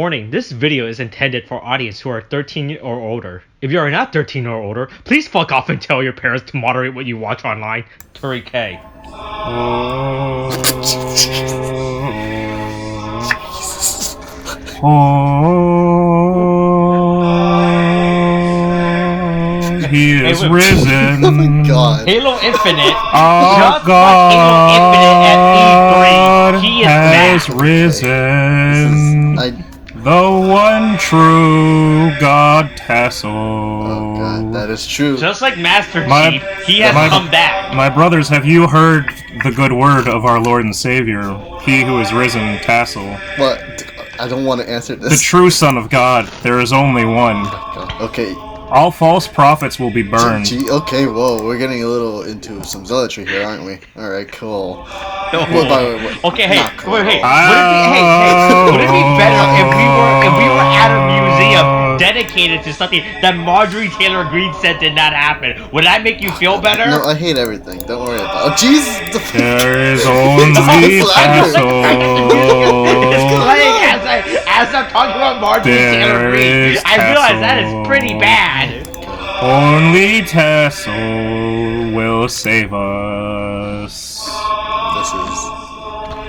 Warning, this video is intended for audience who are 13 or older. If you are not 13 or older, please fuck off and tell your parents to moderate what you watch online. Tariq K. He is risen. Oh my god. Halo Infinite. Oh just God like Halo Infinite at E3, he is has back. risen. The one true God Tassel. Oh god, that is true. Just like Master Chief, he has come back. My brothers, have you heard the good word of our Lord and Savior, he who is risen, Tassel? What? I don't want to answer this. The true Son of God, there is only one. Okay. All false prophets will be burned. Okay, whoa, we're getting a little into some zealotry here, aren't we? Alright, cool. Okay, hey, cool. wait, would it be better if we were at a museum dedicated to something that Marjorie Taylor Greene said did not happen? Would that make you feel better? No, I hate everything. Don't worry about it. Oh, Jesus! There is only Tassel. As I'm talking about Marjorie Taylor Greene, I realize that is pretty bad. Only Tassel will save us. This is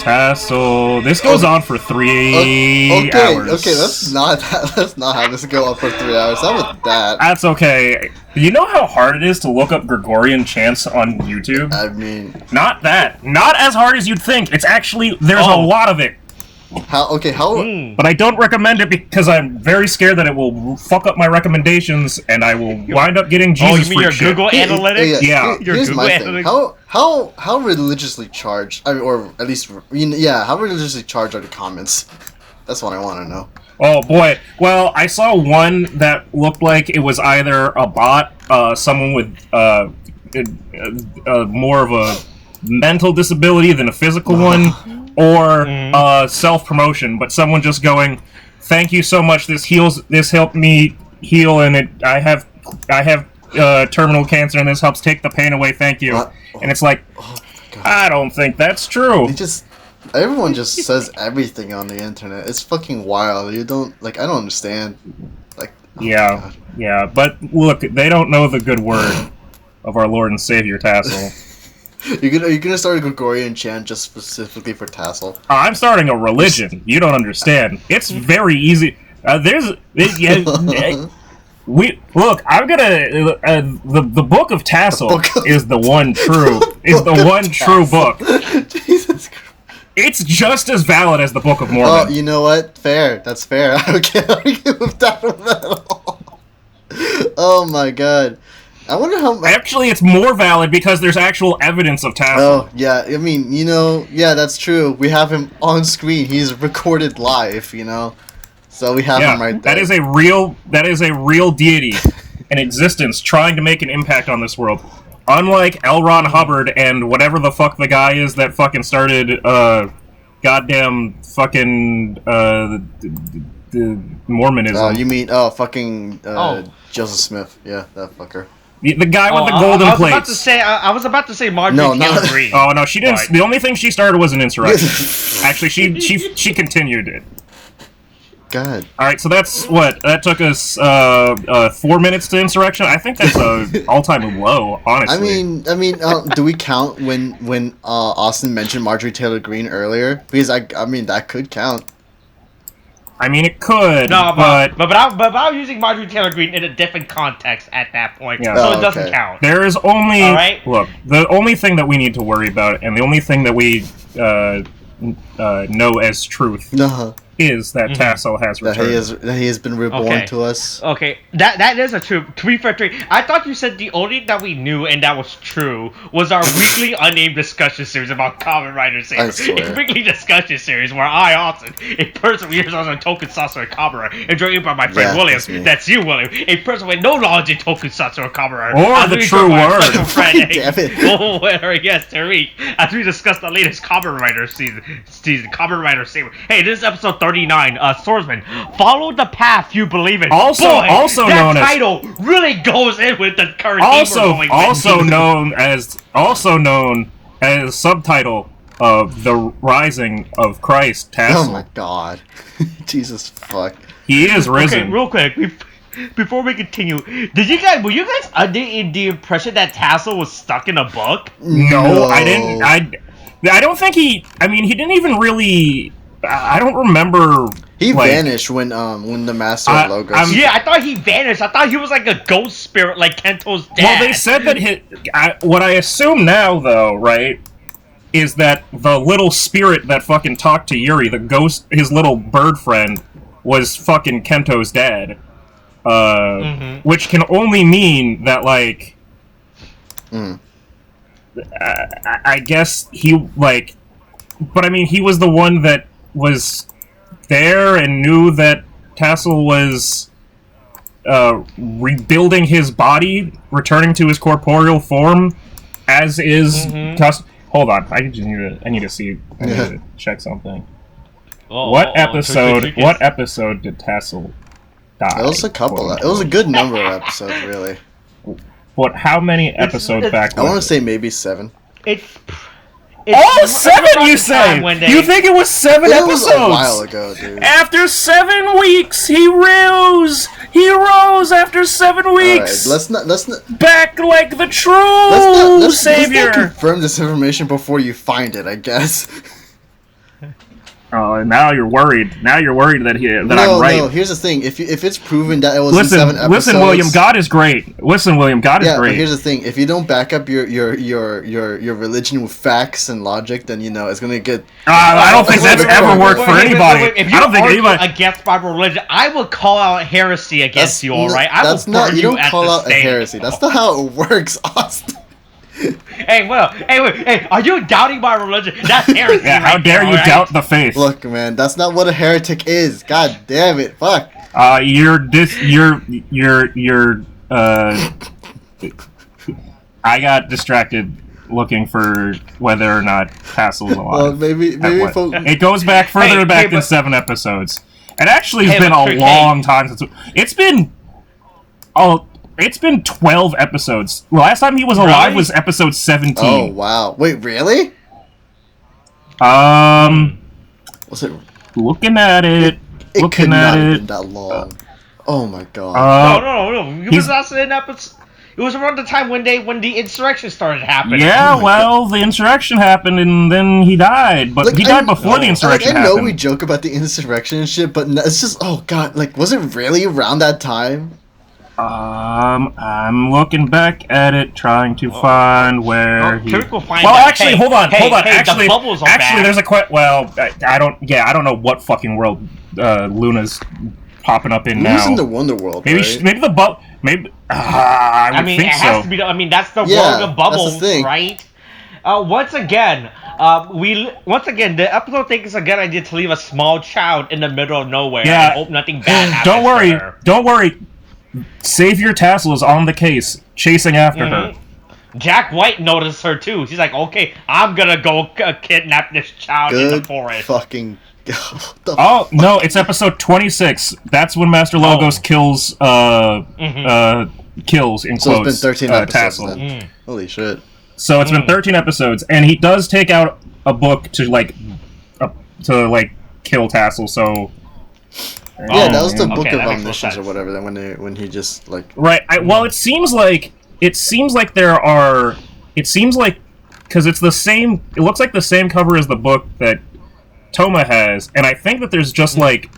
Tassel. This goes on for 3 hours. Okay, let's not have this go on for 3 hours. How about that? That's okay. You know how hard it is to look up Gregorian chants on YouTube? I mean, not that. Not as hard as you'd think. It's actually there's a lot of it. How? But I don't recommend it because I'm very scared that it will fuck up my recommendations and I will wind up getting Jesus. Oh, you mean your Google Analytics? Yeah. Here's my thing. How religiously charged? I mean, or at least, how religiously charged are the comments? That's what I want to know. Oh boy. Well, I saw one that looked like it was either a bot, someone with more of a mental disability than a physical one. Or self-promotion, but someone just going, "Thank you so much. This helped me heal, and I have terminal cancer, and this helps take the pain away. Thank you." And it's like, I don't think that's true. Everyone just says everything on the internet. It's fucking wild. I don't understand. Yeah. But look, they don't know the good word of our Lord and Savior Tassel. You're gonna start a Gregorian chant just specifically for Tassel? I'm starting a religion. You don't understand. It's very easy. I'm gonna the book of Tassel is the one true true book. Jesus Christ. It's just as valid as the Book of Mormon. Oh, you know what? Fair. That's fair. I can't argue with that at all. Oh my god. I wonder how. Actually, it's more valid because there's actual evidence of Tassel. Oh yeah, I mean, that's true. We have him on screen. He's recorded live, so we have him right there. That is a real deity in existence, trying to make an impact on this world. Unlike L. Ron Hubbard and whatever the fuck the guy is that fucking started, goddamn fucking the Mormonism. You mean Joseph Smith? Yeah, that fucker. The guy with the golden plates. I was about to say Marjorie Taylor Greene. Oh no, she didn't. Right. The only thing she started was an insurrection. Actually, she continued it. God. All right, so that's what that took us 4 minutes to insurrection. I think that's a all-time low, honestly. I mean, do we count when Austin mentioned Marjorie Taylor Greene earlier? Because I mean that could count. I mean, it could, but I'm using Marjorie Taylor Greene in a different context at that point, so it doesn't count. There is only look. The only thing that we need to worry about, and the only thing that we know as truth, is that Tassel has returned. That he has been reborn to us. Okay, that is a true. 3 for 3. I thought you said the only that we knew and that was true was our weekly unnamed discussion series about Kamen Rider Saber. It's a weekly discussion series where I, Austin, a person with years on tokusatsu and Kamen Rider, and joined by my friend William. That's you, William, a person with no knowledge in tokusatsu or Kamen Rider. Or the true word. Damn it. Yes, Tariq, as we discuss the latest Kamen Rider season, Kamen Rider Saber. Hey, this is episode 39, Swordsmen. Follow the path you believe in. Also known as title really goes in with the current also known as subtitle the rising of Christ, Tassel. Oh my god. Jesus fuck. He is risen. Okay, real quick, before we continue, were you guys under the impression that Tassel was stuck in a book? No, I didn't. I don't think he. I mean, he didn't even really. I don't remember. He vanished when the Master of Logos. Yeah, I thought he vanished. I thought he was like a ghost spirit, like Kento's dad. Well, they said that what I assume now, though, right, is that the little spirit that fucking talked to Yuri, the ghost, his little bird friend, was fucking Kento's dad. Which can only mean that, like, I guess he, like, but I mean, he was the one that was there and knew that Tassel was rebuilding his body, returning to his corporeal form, as is. Hold on, I need to see. I need to check something. What episode did Tassel die? It was a couple. It was a good number of episodes, really. But how many episodes back? I want to say maybe 7. It's 7, you say? You think it was 7 episodes? It was a while ago, dude. After 7 weeks, he rose. He rose after 7 weeks. All right, let's not. Back like the true savior. Let's not confirm this information before you find it, I guess. Oh, and now you're worried. Now you're worried that I'm right. No, here's the thing. If it's proven that it was in 7 episodes... Listen, William, God is great. Listen, William, God is great. But here's the thing. If you don't back up your religion with facts and logic, then, it's going to get... I don't think that's ever worked for anybody. If you argue against Bible religion, I will call out heresy against you, all right? You don't call out a heresy. That's not how it works, Austin. Hey, are you doubting my religion? That's heresy. Yeah, how dare you doubt the faith? Look, man, that's not what a heretic is. God damn it, fuck. I got distracted looking for whether or not Tassel's alive. Well, maybe it goes back further back than 7 episodes. It actually has been a long time since it's been 12 episodes. The last time he was alive was episode 17. Oh, wow. Wait, really? Was it... Looking at it. It could not have been that long. Oh, my God. No. It was also in episode... It was around the time when the insurrection started happening. Yeah, the insurrection happened and then he died. But he died before the insurrection happened. I know we joke about the insurrection and shit, but it's just... Oh, God. Like, was it really around that time? I'm looking back at it, trying to find where he... Tariq will find well, out. Actually, hold on. The bubbles are back. There's a I don't know what fucking world Luna's popping up in now. Luna's in the Wonder World, maybe right? Maybe the bubble... Maybe... I think so. It has to be... that's the world of bubbles, right? Once again, the episode thinks it's a good idea to leave a small child in the middle of nowhere and hope nothing bad happens. Don't worry. Savior Tassel is on the case, chasing after her. Jack White noticed her too. She's like, "Okay, I'm gonna go kidnap this child in the forest." Fucking. No! It's episode 26. That's when Master Logos kills kills in quotes. So it's been 13 episodes. Tassel. Holy shit! So it's been 13 episodes, and he does take out a book to kill Tassel. So. Yeah, that was the Book of Omniscience or whatever. Then when he just like right. Well, it seems like there are. It seems like because it's the same. It looks like the same cover as the book that Toma has, and I think that there's just like.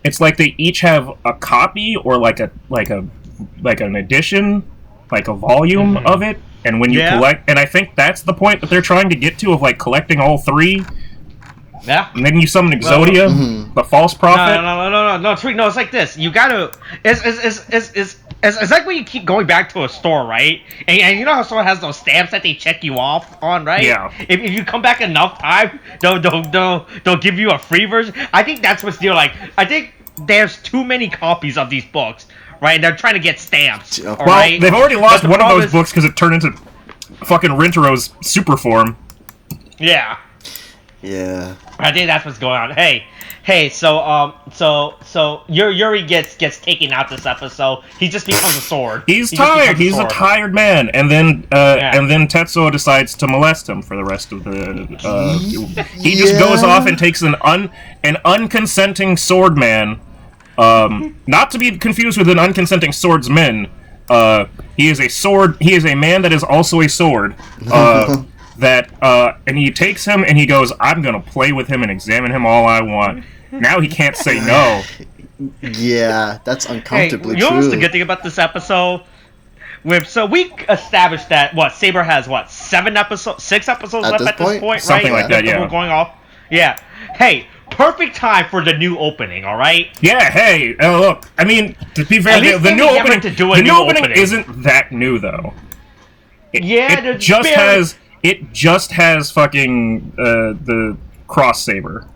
It's like they each have a copy or like an edition, like a volume of it, and when you collect, and I think that's the point that they're trying to get to of like collecting all 3. Yeah. And then you summon Exodia, the false prophet. No, Tariq, no, it's like this. You gotta... It's like when you keep going back to a store, right? And you know how someone has those stamps that they check you off on, right? Yeah. If you come back enough time, they'll give you a free version. I think that's what's deal like. I think there's too many copies of these books, right? And they're trying to get stamps. Well, they've already lost one of those books because it turned into fucking Rintaro's super form. Yeah. Yeah. I think that's what's going on. Hey, Hey, so Yuri gets taken out this episode. He just becomes a sword. He's tired. He's a tired man, and then Tetsuo decides to molest him for the rest of the. He just goes off and takes an unconsenting sword man. Not to be confused with an unconsenting swordsman. He is a sword. He is a man that is also a sword. And he takes him and he goes, I'm gonna play with him and examine him all I want. Now he can't say no. Yeah, that's uncomfortably true. You know what's the true. good thing about this episode? So we established that Saber has 6 episodes left at this point, something right? like that. Yeah. We're going off. Yeah. Hey, perfect time for the new opening. All right. Yeah. Hey. Look. I mean, to be fair, the new opening isn't that new though. It just has fucking the cross saber.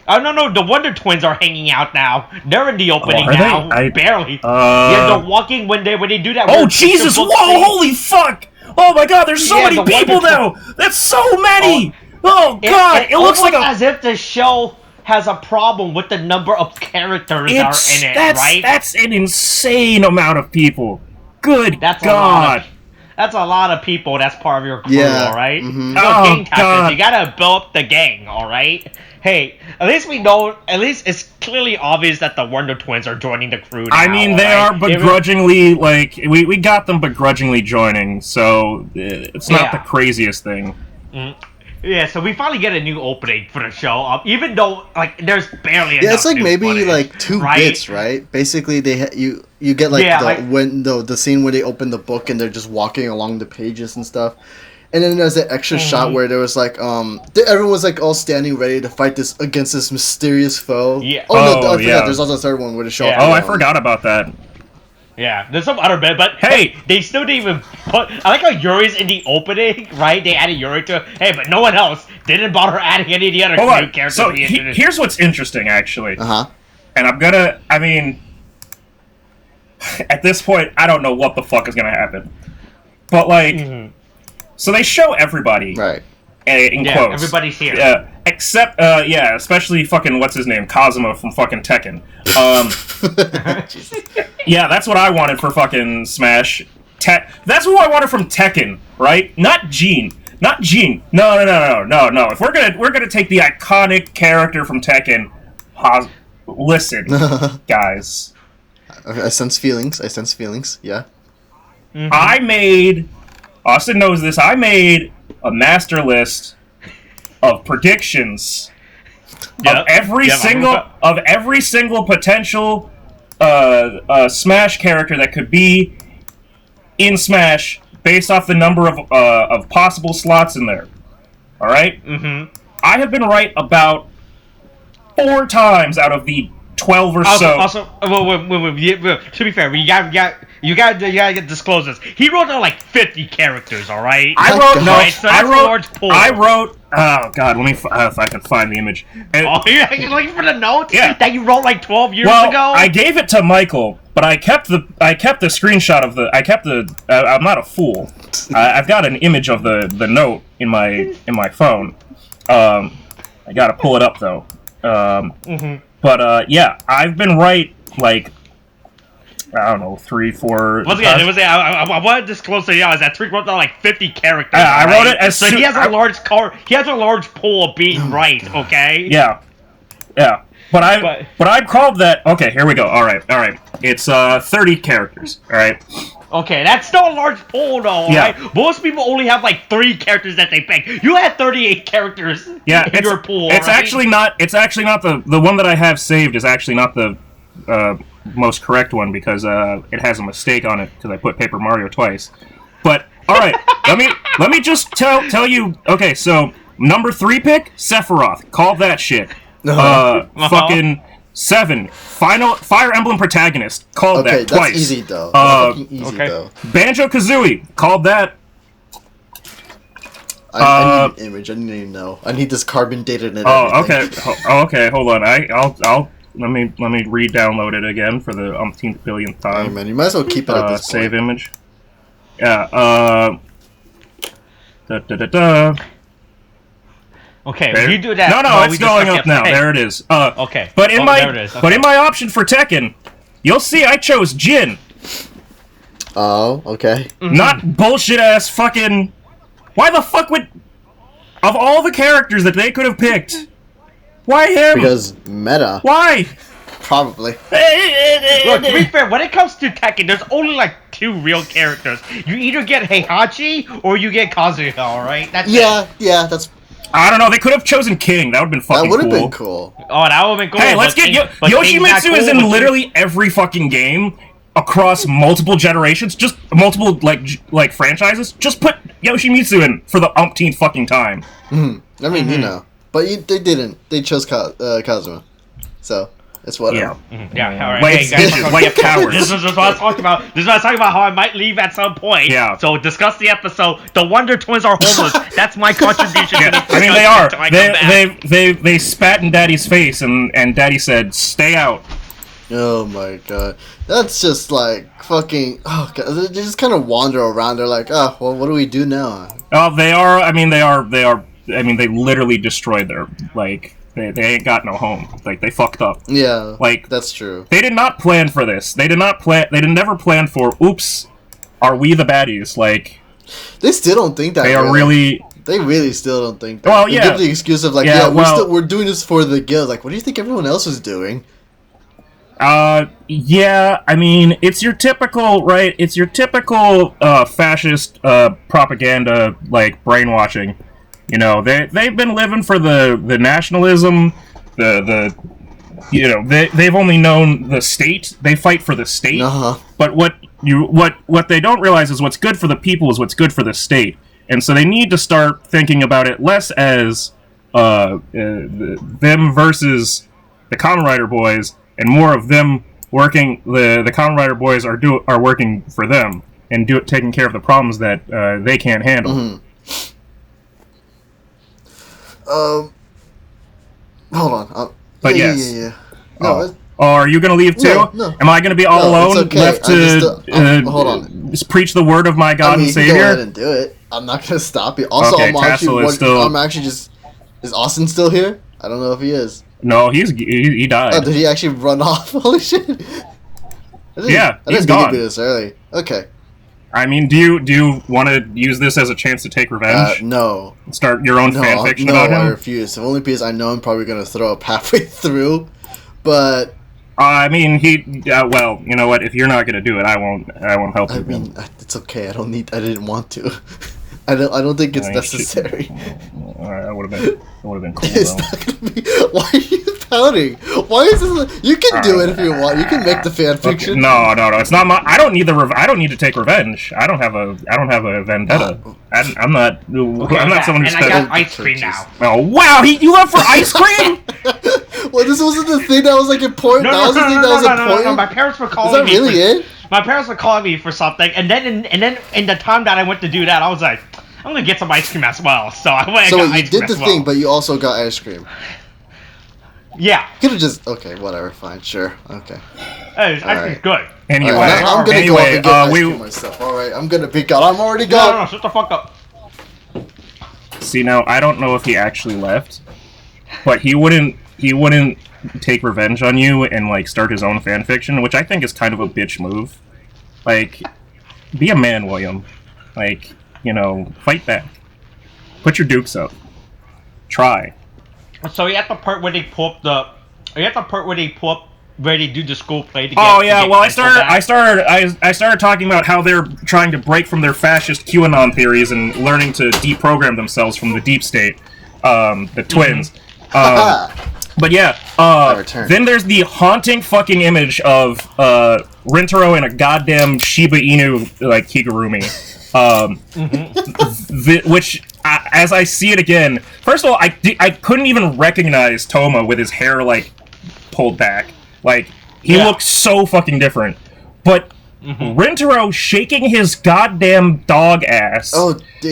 Oh no! The Wonder Twins are hanging out now. They're in the opening now. Barely. Yeah, they're walking when they do that. Oh Jesus! Whoa! Holy fuck! Oh my God! There's so many people now. That's so many. Oh God! It looks like as if the show has a problem with the number of characters that are in it. Right? That's an insane amount of people. Good God! That's a lot of people. That's part of your crew, all right? Mm-hmm. Gang tactics. You gotta build up the gang, all right? Hey, at least we know. At least it's clearly obvious that the Wonder Twins are joining the crew now. I mean, they are begrudgingly we got them begrudgingly joining, so it's not the craziest thing. Yeah, so we finally get a new opening for the show. Even though there's barely enough. It's like maybe footage, 2 bits, right? Basically, you get the scene where they open the book and they're just walking along the pages and stuff. And then there's that extra shot where there was everyone was all standing ready to fight against this mysterious foe. Yeah. I forgot. There's also a third one where the show. Yeah. I forgot about that. Yeah, there's some other bit, but hey, they still didn't even put. I like how Yuri's in the opening, right? They added Yuri to it. Hey, but no one else didn't bother adding any of the other new characters. So here's what's interesting, actually. And I mean, at this point, I don't know what the fuck is gonna happen. But so they show everybody, right? In quotes, everybody's here. Except, especially fucking what's his name, Kazuma from fucking Tekken. Yeah, that's what I wanted for fucking Smash. That's what I wanted from Tekken, right? Not Gene. Not Gene. No. If we're gonna take the iconic character from Tekken, listen, guys. I sense feelings. Yeah. Austin knows this. I made a master list of predictions of every single potential Smash character that could be in Smash based off the number of possible slots in there. All right. I have been right about 4 times out of the 12 or so. Also, to be fair, you gotta disclose this. He wrote down 50 characters. All right. I wrote. Oh God, let me if I can find the image. You're looking for the notes that you wrote 12 years ago. I gave it to Michael, but I kept the screenshot of the. I'm not a fool. I've got an image of the note in my phone. I gotta pull it up though. But yeah, I've been right I don't know, 3, 4. Once again, I want to disclose to y'all is that Tariq wrote down 50 characters. I wrote it as he has a large pool of being right. Okay. Yeah. But I called that. Okay, here we go. All right. It's 30 characters. All right. Okay, that's still a large pool, though. Yeah. Right? Most people only have 3 characters that they pick. You had 38 characters in your pool. It's actually not. It's actually not the one that I have saved is actually not the most correct one because it has a mistake on it because I put Paper Mario twice. But all right, let me just tell you. Okay, so number 3 pick Sephiroth. Call that shit. Fucking 7 Fire Emblem protagonist. Called that twice. That's easy though. Though. Banjo-Kazooie. Called that. I need an image. I need to know. I need this carbon dated. Okay. Okay. Hold on. I'll let me re-download it again for the umpteenth billionth time. Hey man, you might as well keep it at this point. Save image. Yeah. Okay, you do that. No, it's going up now. There it is. Okay. But in my option for Tekken, you'll see I chose Jin. Oh, okay. Not bullshit ass fucking. Why the fuck would, of all the characters that they could have picked, why him? Because meta. Why? Probably. Look, to be fair, when it comes to Tekken, there's only like 2 real characters. You either get Heihachi or you get Kazuya, alright? Yeah, that's... I don't know, they could have chosen King. That would have been fucking cool. That would have been cool. Oh, that would have been cool. Hey, let's get... Yoshimitsu is in literally every fucking game across multiple generations, just multiple, like franchises. Just put Yoshimitsu in for the umpteenth fucking time. I mean, you know. But they didn't. They chose Kazuma. So... It's whatever. Yeah, alright. Like bitches, like cowards. This is what I was talking about. This is what I was talking about, how I might leave at some point. Yeah. So discuss the episode. The Wonder Twins are homeless. That's my contribution to this. I mean, they are. They spat in Daddy's face, and Daddy said, "Stay out." Oh my god. That's just like fucking... Oh god. They just kind of wander around. They're like, oh, well, what do we do now? Oh, they are... I mean, they are... I mean, they literally destroyed their... Like... They ain't got no home. Like, they fucked up. Yeah, like, that's true. They did not plan for this. They did never plan for, oops, are we the baddies? Like... They still don't think that. They are really... They really still don't think that. Well, they yeah. give the excuse of, like, we're doing this for the guild. Like, what do you think everyone else is doing? Yeah, I mean, it's your typical, right? It's your typical, fascist, propaganda, like, brainwashing. You know, they've been living for the nationalism, you know, they've only known the state. They fight for the state. But what they don't realize is what's good for the people is what's good for the state. And so they need to start thinking about it less as them versus the Kamen Rider boys, and more of them working. The Kamen Rider boys are working for them and taking care of the problems that they can't handle. Hold on. But yes. Yeah. No. Are you gonna leave too? No. Am I gonna be all alone, okay. left to hold on. Just preach the word of my God and Savior? Go ahead and do it. I'm not gonna stop you. Also, okay, I'm actually just. Is Austin still here? I don't know if he is. No, he died. Oh, did he actually run off? Holy shit! Yeah, he's gone. I didn't think he'd be this early. Okay. I mean, do you want to use this as a chance to take revenge? No. Start your own fanfiction about him? No, I refuse. Only because I know I'm probably going to throw up halfway through, but... I mean, well, you know what? If you're not going to do it, I won't help you. I mean, it's okay. I didn't want to. I don't think it's necessary. That would have been cool, it's though. Not gonna be, why are you pouting? Why is this? You can do it if you want. You can make the fan fiction. Okay. No. It's not my. I don't need to take revenge. I don't have a vendetta. I'm not someone who's. And I got ice cream now. Oh wow! You went for ice cream? Well, this wasn't the thing that was like important. No. My parents were calling me. Is that really it? My parents were calling me for something, and then in the time that I went to do that, I was like, I'm gonna get some ice cream as well. So I went. So and got you ice cream did the as thing, well. but you also got ice cream. Yeah. Could have just whatever, fine, sure, okay. Hey, ice cream's good. Anyway, I'm gonna go up and get ice cream myself. All right, I'm gonna be gone. I'm already gone. No, shut the fuck up. See, now I don't know if he actually left, but he wouldn't take revenge on you and like start his own fan fiction, which I think is kind of a bitch move. Like, be a man, William. Like, you know, fight back. Put your dukes up. Try. So you at the part where they pull up where they do the school play to get. Oh yeah, well I started talking about how they're trying to break from their fascist QAnon theories and learning to deprogram themselves from the deep state, the twins. But yeah, then there's the haunting fucking image of Rintaro in a goddamn Shiba Inu like kigurumi, which as I see it again, first of all, I couldn't even recognize Toma with his hair like pulled back. Like, he looks so fucking different. But Rintaro shaking his goddamn dog ass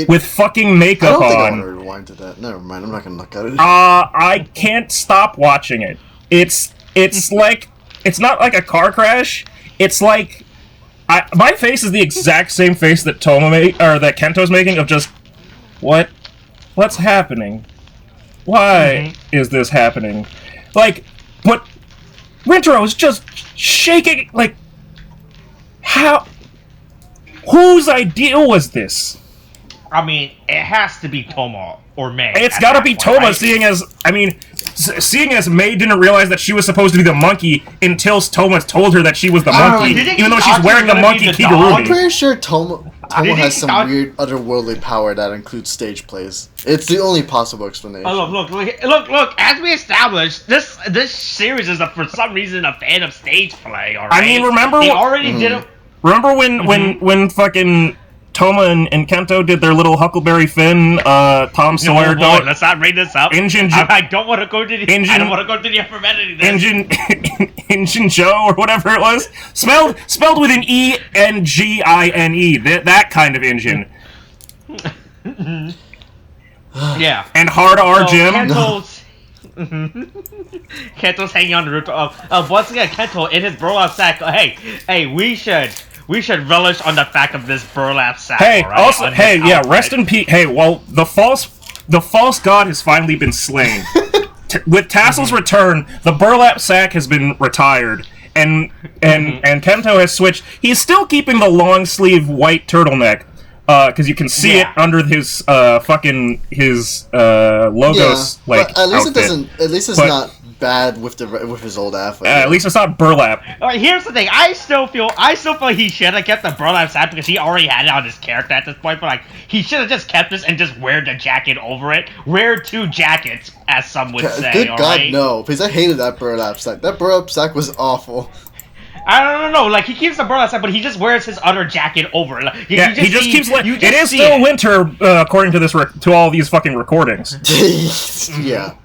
with fucking makeup on. I don't think I want to rewind to that. Never mind, I'm not going to look at it. I can't stop watching it. It's like, it's not like a car crash. It's like, my face is the exact same face that that Kento's making of just, what's happening? Why is this happening? Like, but Rintaro is just shaking, like, how? Whose idea was this? I mean, it has to be Toma or May. It's gotta be Toma, right? seeing as May didn't realize that she was supposed to be the monkey until Toma told her that she was the monkey, even though she's wearing the monkey kigurumi. I'm pretty sure Toma has some weird otherworldly power that includes stage plays. It's the only possible explanation. Oh, look! As we established, this series is for some reason a fan of stage play. All right? I mean, remember they already did it. Remember when fucking Toma and Kento did their little Huckleberry Finn, Tom Sawyer. No, boy, let's not bring this up. I don't want to go to the. I don't want to go to the information. Engine Joe or whatever it was, spelled with an E-N-G-I-N-E. That kind of engine. Yeah. And hard R Jim. Kento's hanging on the roof. Once again, Kento in his burlap sack. Hey, we should relish on the fact of this burlap sack. Hey, right? also, hey, yeah, rest in peace. Hey, well, the false god has finally been slain. With Tassel's return, the burlap sack has been retired, and Kento has switched. He's still keeping the long sleeve white turtleneck, because you can see it under his logos. Like, but at least outfit. it doesn't. At least it's not bad with his old athlete. At least it's not burlap. All right, here's the thing. I still feel he should have kept the burlap sack because he already had it on his character at this point. But like, he should have just kept this and just wear the jacket over it. Wear two jackets, as some would say. Good all God, right? no! Because I hated that burlap sack. That burlap sack was awful. I don't know. Like, he keeps the burlap sack, but he just wears his other jacket over it. Like, he just keeps. It is still winter, according to this to all these fucking recordings. Yeah.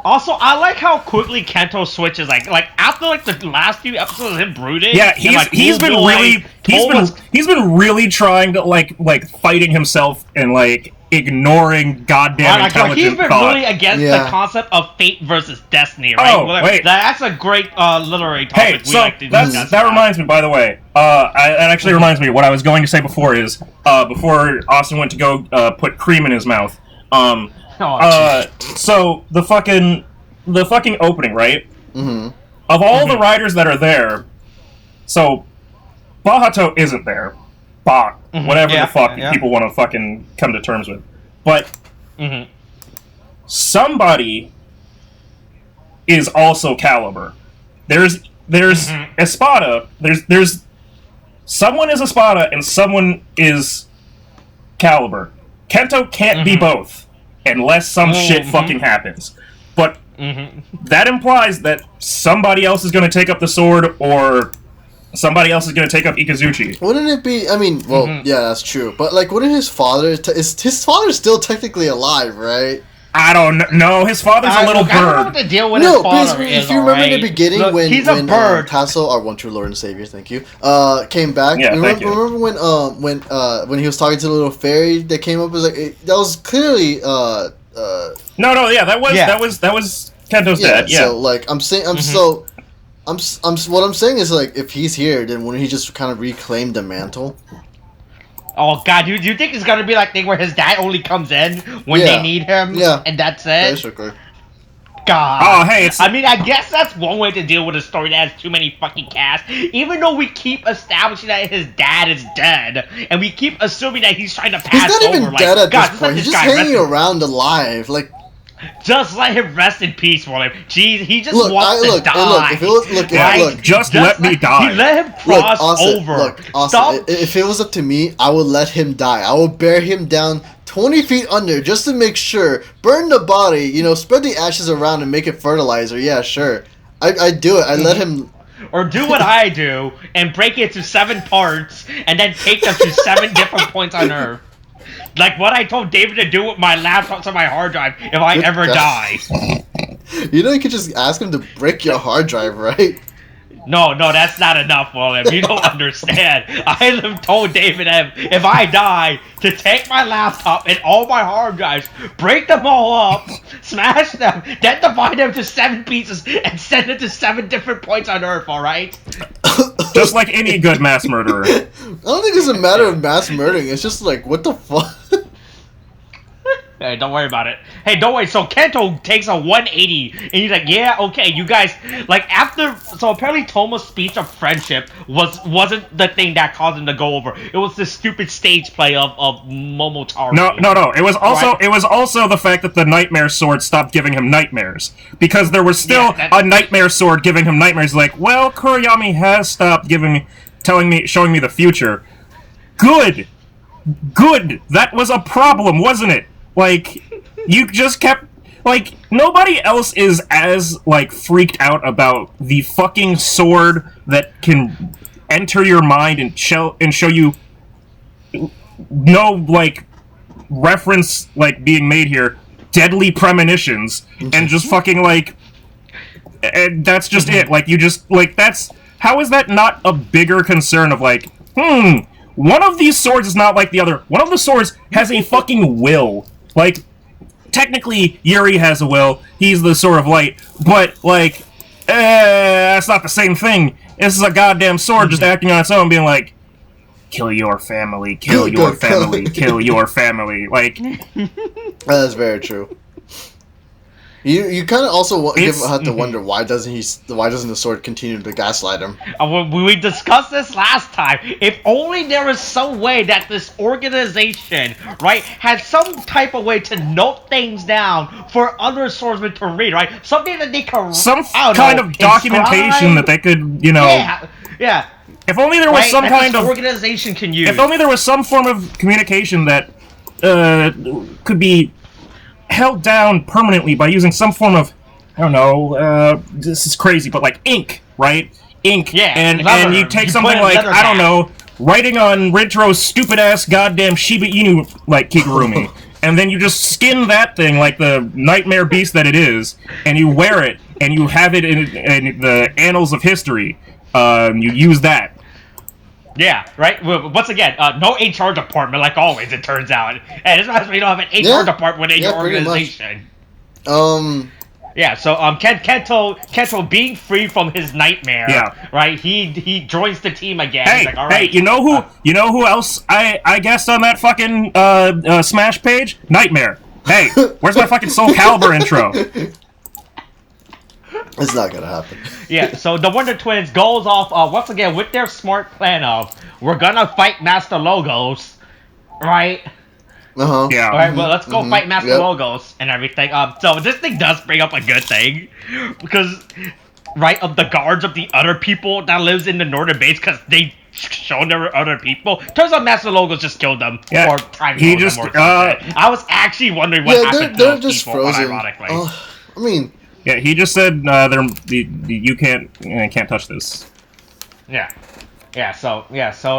Also, I like how quickly Kento switches. Like after like the last few episodes of him brooding. Yeah, he's been really trying to like fighting himself and like ignoring goddamn intelligent he's been thought. really against the concept of fate versus destiny, right? Oh, wait. That's a great literary topic. That reminds me, by the way. It actually reminds me. What I was going to say before is before Austin went to go put cream in his mouth. So the fucking opening, right? Mm-hmm. Of all the riders that are there, so Bahato isn't there. Whatever the fuck people want to fucking come to terms with. But somebody is also Caliber. There's Espada. There's someone is Espada and someone is Caliber. Kento can't be both. Unless some shit fucking happens. But that implies that somebody else is going to take up the sword, or somebody else is going to take up Ikazuchi. Wouldn't it be... I mean, well, yeah, that's true. But, like, wouldn't his father... is his father still technically alive, right? I don't know. His father's a little bird. I don't know what the deal with his father is, if you remember in the beginning when Tassel, our one true Lord and Savior, thank you, came back. Yeah, thank you. Remember when he was talking to the little fairy that came up? It was like that was clearly that was Kento's dad. Yeah. So like I'm saying, what I'm saying is like if he's here, then wouldn't he just kind of reclaim the mantle? Oh God, do you think it's gonna be like thing where his dad only comes in when they need him? Yeah, and that's it. Basically. God. Oh, hey, I mean, I guess that's one way to deal with a story that has too many fucking casts. Even though we keep establishing that his dad is dead, and we keep assuming that he's trying to pass over. He's not even dead at this point. He's just hanging around alive, like. Just let him rest in peace, William. Jeez, he just wants to die. Just let me die. He let him cross over. Look, Austin, if it was up to me, I would let him die. I would bear him down 20 feet under just to make sure. Burn the body, spread the ashes around and make it fertilizer. Yeah, sure. I'd do it. I'd let him... Or do what I do and break it to 7 parts and then take them to 7 different points on Earth. Like what I told David to do with my laptop and my hard drive if I ever die. You could just ask him to break your hard drive, right? No, that's not enough, William. You don't understand. I told David if I die, to take my laptop and all my hard drives, break them all up, smash them, then divide them to 7 pieces and send it to 7 different points on Earth, alright? Just like any good mass murderer. I don't think it's a matter of mass murdering. It's just like, what the fuck? Okay, don't worry about it. Hey, don't worry. So Kento takes a 180, and he's like, "Yeah, okay, you guys like after." So apparently, Tomo's speech of friendship wasn't the thing that caused him to go over. It was the stupid stage play of Momotaro. No. It was also the fact that the nightmare sword stopped giving him nightmares, because there was still a nightmare sword giving him nightmares. Like, well, Kuriyami has stopped showing me the future. Good. That was a problem, wasn't it? Like, you just kept... Like, nobody else is as, like, freaked out about the fucking sword that can enter your mind and show you no, like, reference, like, being made here. Deadly premonitions. And just fucking, like... And that's just it. Like, you just... Like, that's... How is that not a bigger concern of, like, one of these swords is not like the other. One of the swords has a fucking will. Like, technically, Yuri has a will. He's the Sword of Light. But, like, that's not the same thing. This is a goddamn sword just acting on its own, being like, kill your family, kill your family, kill your family. Like... That's very true. You kind of also have to wonder why doesn't the sword continue to gaslight him? We discussed this last time. If only there was some way that this organization, right, had some type of way to note things down for other swordsmen to read, right? Something that they could kind of documentation that they could, you know. Yeah. If only there was some kind of organization can use. If only there was some form of communication that could be held down permanently by using some form of, I don't know, this is crazy, but like ink, right? Ink. Yeah. And you take something like, I don't know, writing on Rintro's stupid-ass goddamn Shiba Inu, like, kigurumi, and then you just skin that thing like the nightmare beast that it is, and you wear it, and you have it in the annals of history. You use that. Yeah, right? Once again, no HR department, like always, it turns out. And it's not you don't have an HR department in your organization. Yeah, so Kento being free from his nightmare, right? He joins the team again. Hey, he's like, all right, you know who else I guessed on that fucking Smash page? Nightmare. Hey, where's my fucking Soul Calibur intro? It's not gonna happen. Yeah, so the Wonder Twins goes off once again with their smart plan of we're gonna fight Master Logos, right? Yeah. All right, well, let's go fight Master Logos and everything. So this thing does bring up a good thing because, right, of the guards of the other people that lives in the northern base because they shown there were other people. Turns out Master Logos just killed them or time he just. Them or I was actually wondering what happened to those just people. Frozen. Ironically, I mean. Yeah, he just said you can't touch this. So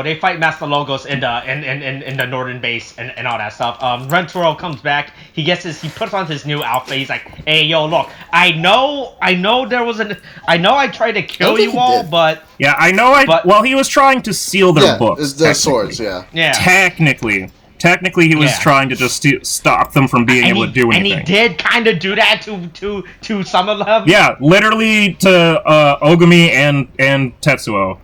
they fight Master Logos in the northern base and all that stuff. Rentaro comes back. He puts on his new outfit. He's like, "Hey, yo, look, I know I tried to kill you all, but I know well, he was trying to seal their books. Their swords, Technically, he was trying to just stop them from being able to do anything. And he did kind of do that to some of them. Yeah, literally to Ogami and Tetsuo.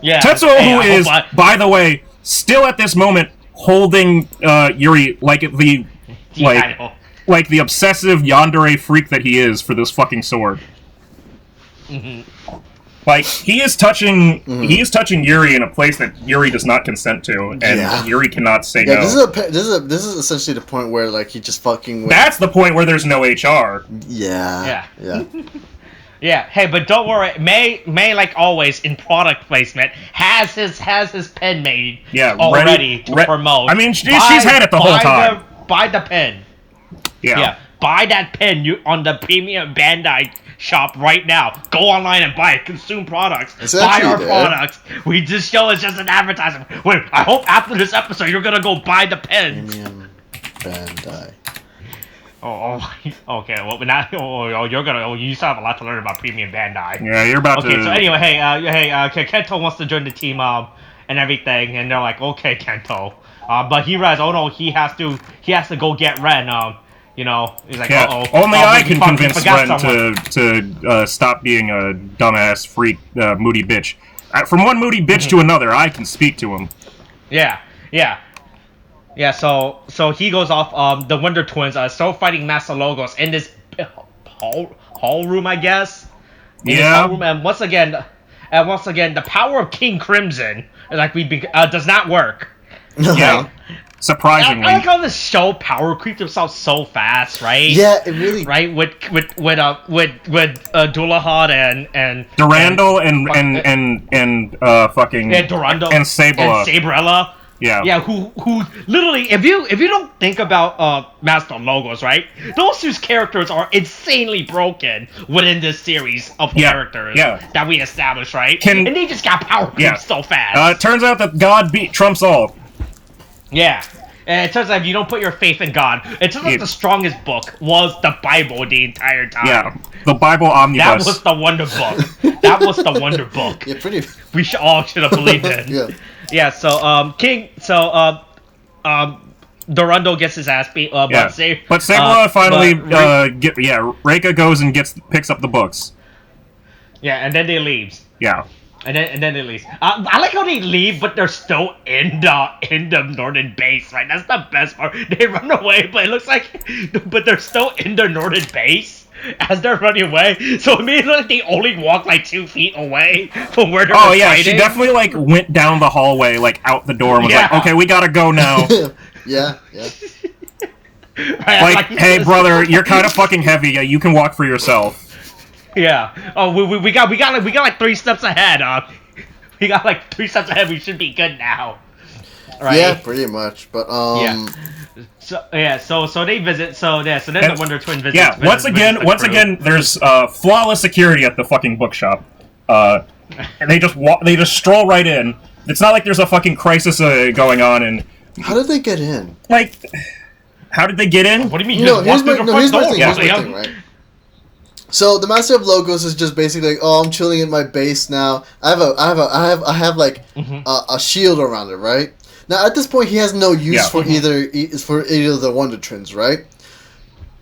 Yeah, Tetsuo, who is, by the way, still at this moment holding Yuri like the obsessive yandere freak that he is for this fucking sword. Like, he is touching Yuri in a place that Yuri does not consent to, and Yuri cannot say no. This is essentially the point where, like, he just fucking... That's the point where there's no HR. Yeah. Yeah, hey, but don't worry. May, like always, in product placement, has his pen made already to promote. I mean, she's had it the whole time. Buy the pen. Yeah. Buy that pen on the premium Bandai shop right now. Go online and buy it. Consume products. Buy our products. We just show it's just an advertisement. Wait, I hope after this episode you're gonna go buy the pens. Premium Bandai. Okay. Well, but now, you're gonna. You still have a lot to learn about Premium Bandai. Yeah, you're about to. Okay, so anyway, Kento wants to join the team, and everything, and they're like, okay, Kento, but he realizes, he has to go get Ren. He's like, only I can convince Ren to stop being a dumbass freak, moody bitch. From one moody bitch to another, I can speak to him. Yeah. Yeah, so he goes off. The Wonder Twins are still fighting Master Logos in this hall room, I guess. In this hall room, and once again, the power of King Crimson, does not work. Yeah. Surprisingly, I like how this show power creeps himself so fast, right? Yeah, it really. Right with Doolahad and Durandal and fucking Durandal and Sabella. And Sabrella. Yeah, who literally, if you don't think about Master Logos, right? Those two characters are insanely broken within this series of characters that we established, right? And they just got power creeps so fast. It turns out that God trumps all. Yeah. And it turns out if you don't put your faith in God, it turns out the strongest book was the Bible the entire time. Yeah, the Bible omnibus. That was the wonder book. That was the wonder book. Yeah, pretty. We should have believed it. Yeah. Yeah. So Durandal gets his ass beat. But Sabella finally Reika goes and picks up the books. Yeah, and then they leaves. Yeah. And then they leave. I like how they leave, but they're still in the northern base, right? That's the best part. They run away, but it looks like, but they're still in the northern base as they're running away. So it means like they only walk like 2 feet away from where they're fighting. She definitely like went down the hallway, like out the door, and was like, "Okay, we gotta go now." Yeah. Right, like, hey, brother, you're kind of fucking heavy. Yeah, you can walk for yourself. Yeah. Oh, we got like 3 steps ahead. We got like 3 steps ahead. We should be good now. Right? Yeah, pretty much. But Yeah. So they visit. So then the Wonder Twin visits. Yeah. Once again, there's flawless security at the fucking bookshop. And they just stroll right in. It's not like there's a fucking crisis going on. And how did they get in? Like, how did they get in? What do you mean? Here's my thing, right? So the Master of Logos is just basically like, oh, I'm chilling in my base now. I have like a shield around it, right? Now at this point he has no use for either of the Wonder Twins, right?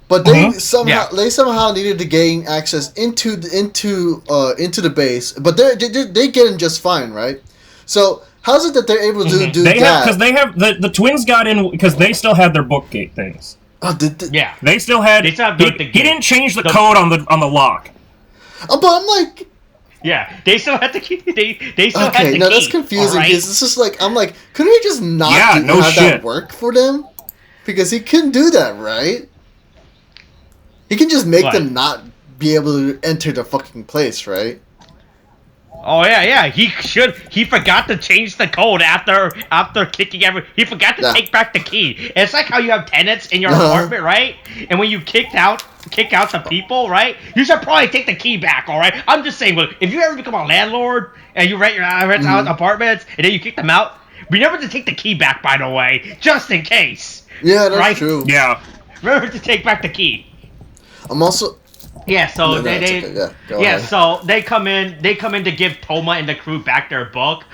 But they somehow needed to gain access into the base, but they get in just fine, right? So how's it that they're able to do that? Because they have the twins got in because they still had their bookgate things. Yeah, they still had. He didn't change the code on the lock. But I'm like, yeah, they still had the key. They still had the key. Okay, no, that's confusing because it's just like I'm like, couldn't he just not have that work for them? Because he couldn't do that, right? He can just make them not be able to enter the fucking place, right? Oh yeah. He forgot to change the code after kicking he forgot to take back the key. It's like how you have tenants in your apartment, right? And when you kick out the people, right? You should probably take the key back, all right? I'm just saying, look, if you ever become a landlord and you rent out apartments and then you kick them out, remember to take the key back, by the way, just in case. Yeah, that's true. Yeah. Remember to take back the key. I'm also. Yeah, so so they come in to give Toma and the crew back their book.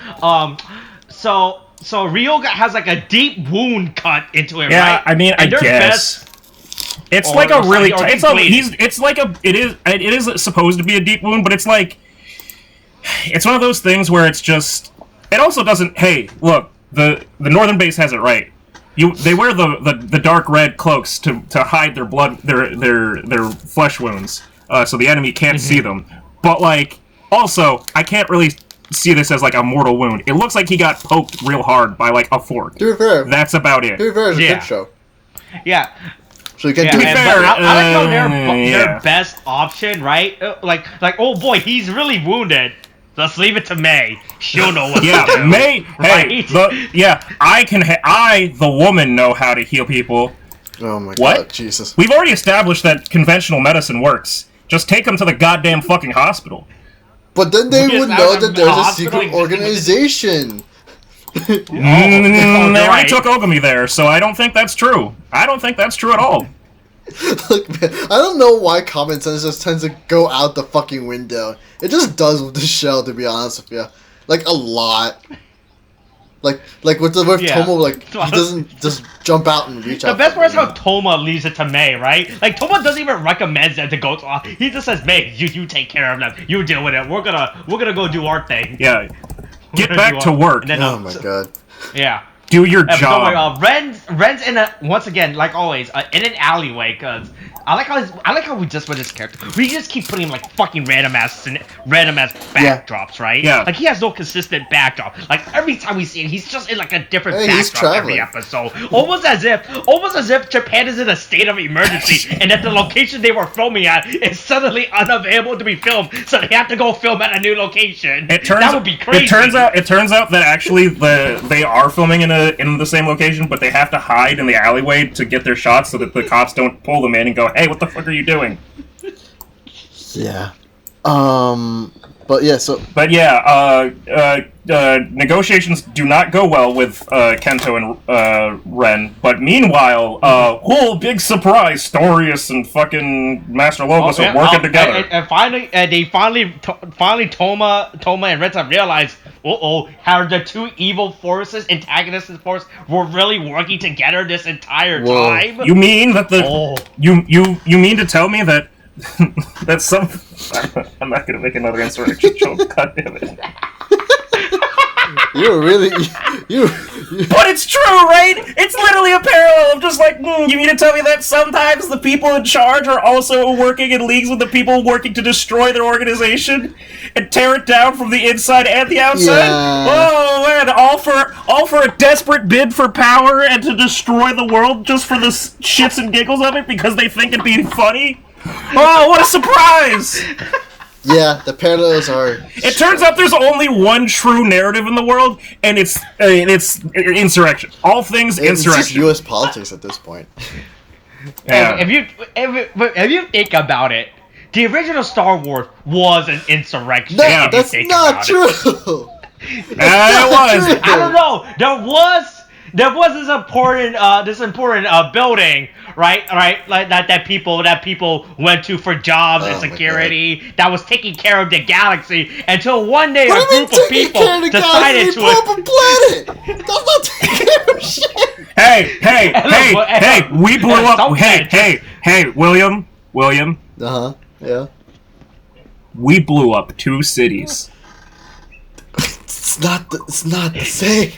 So Ryoga has like a deep wound cut into it, right? Yeah, I mean, I guess. It's like a really it is supposed to be a deep wound, but it's like it's one of those things where it's just it also doesn't hey, look, the northern base has it right. They wear the dark red cloaks to hide their blood their flesh wounds, so the enemy can't see them. But like, also, I can't really see this as like a mortal wound. It looks like he got poked real hard by like a fork. To be fair, that's about it. To be fair, it's a good show. Yeah. So you can to be fair, I like how their best option, right? Like oh boy, he's really wounded. Let's leave it to May. She'll know what to do. May. Right? Hey, I, the woman, know how to heal people. Oh my god, Jesus. We've already established that conventional medicine works. Just take them to the goddamn fucking hospital. But then they would know that there's a secret organization. They already took Ogami there, so I don't think that's true. I don't think that's true at all. Look, man, I don't know why common sense just tends to go out the fucking window. It just does with the show, to be honest with you. Like, a lot. Like with Toma, like, he doesn't just jump out and reach out. The best part is how Toma leaves it to May, right? Like, Toma doesn't even recommend them to go to... he just says, May, you take care of them. You deal with it. We're gonna go do our thing. Yeah. Get back to work. Then, oh my god. Yeah. Do your job. Ren's in a once again, like always, in an alleyway. Cause I like how we just with this character. We just keep putting like fucking random ass backdrops, right? Yeah. Like he has no consistent backdrop. Like every time we see it, he's just in like a different backdrop every episode. Almost as if Japan is in a state of emergency and that the location they were filming at is suddenly unavailable to be filmed, so they have to go film at a new location. That would be crazy. It turns out that actually they are filming in the same location, but they have to hide in the alleyway to get their shots so that the cops don't pull them in and go, "Hey, what the fuck are you doing?" Yeah. But negotiations do not go well with Kento and Ren. But meanwhile, big surprise, Storius and fucking Master Logos are working together. And finally, Toma and Renta realize, how the two evil forces, antagonists and force, were really working together this entire time. You mean that you mean to tell me that that's some... I'm not gonna make another insurrection joke. God damn it. You're really... But it's true, right? It's literally a parallel of just like, you mean to tell me that sometimes the people in charge are also working in leagues with the people working to destroy their organization and tear it down from the inside and the outside? Yeah. Oh, man, all for a desperate bid for power and to destroy the world just for the shits and giggles of it because they think it'd be funny? Oh, what a surprise! Yeah, the parallels are... It turns out there's only one true narrative in the world, and it's insurrection. All things insurrection. It's just U.S. politics at this point. Yeah. If you think about it, the original Star Wars was an insurrection. That's not true! It was! I don't know. There was this important building, right, like that people went to for jobs and security that was taking care of the galaxy until one day a group of people decided to planet. That's not taking care of shit. Hey, we blew up. Hey, William. Yeah. We blew up 2 cities. It's not the same.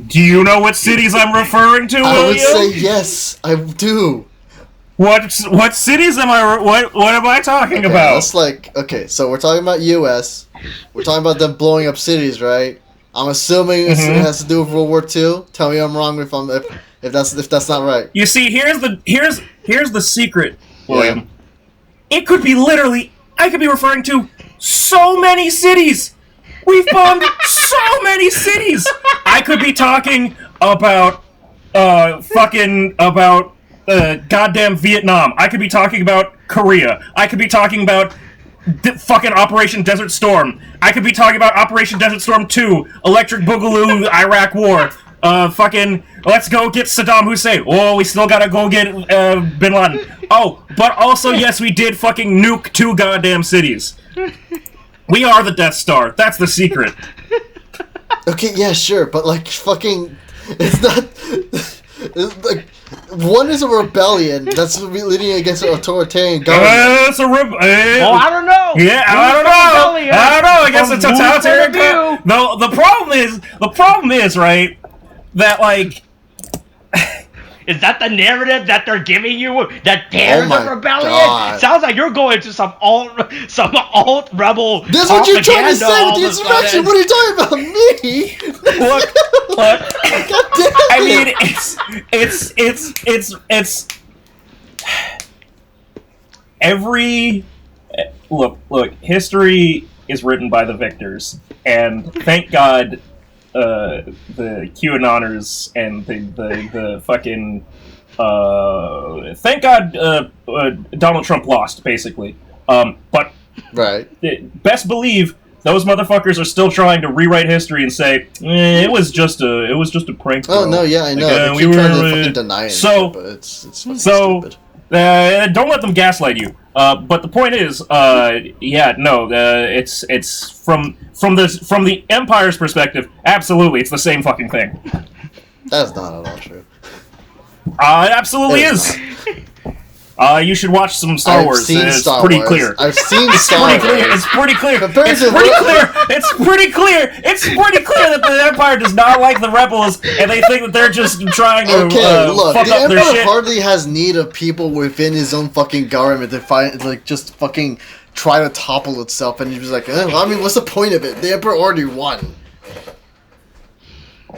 Do you know what cities I'm referring to, William? I would say yes, I do. What cities am I? What am I talking about? It's so we're talking about U.S. We're talking about them blowing up cities, right? I'm assuming it has to do with World War II. Tell me I'm wrong if that's not right. You see, here's the secret, William. Yeah. It could be literally. I could be referring to so many cities. We've bombed so many cities. I could be talking about goddamn Vietnam. I could be talking about Korea. I could be talking about fucking Operation Desert Storm. I could be talking about Operation Desert Storm 2, Electric Boogaloo, Iraq War. Let's go get Saddam Hussein. Oh, we still gotta go get Bin Laden. Oh, but also yes, we did fucking nuke 2 goddamn cities. We are the Death Star. That's the secret. Okay, yeah, sure, but like fucking, it's not. It's like one is a rebellion that's leading against an authoritarian government. It's a rebellion. I don't know. Yeah, I don't know. I guess a totalitarian. No, the problem is right that like. Is that the narrative that they're giving you? That they're the rebellion? God. Sounds like you're going to some alt rebel. That's what you're trying to say with the insurrection. What are you talking about? Me? Look. God damn it. I mean, it's every look. History is written by the victors, and thank God. The QAnoners and the fucking thank God Donald Trump lost basically, but right. Best believe those motherfuckers are still trying to rewrite history and say it was just a prank. Oh no, yeah, I know. They keep trying to fucking deny it, but it's fucking stupid. Don't let them gaslight you. But the point is, it's from the Empire's perspective. Absolutely, it's the same fucking thing. That's not at all true. It absolutely is. You should watch some Star Wars. It's pretty clear. I've seen Star Wars. It's pretty clear. It's pretty clear that the Empire does not like the rebels, and they think that they're just trying to fuck up their shit. The Empire hardly has need of people within his own fucking government to find, like, just fucking try to topple itself, and he's just like, I mean, what's the point of it? The Emperor already won.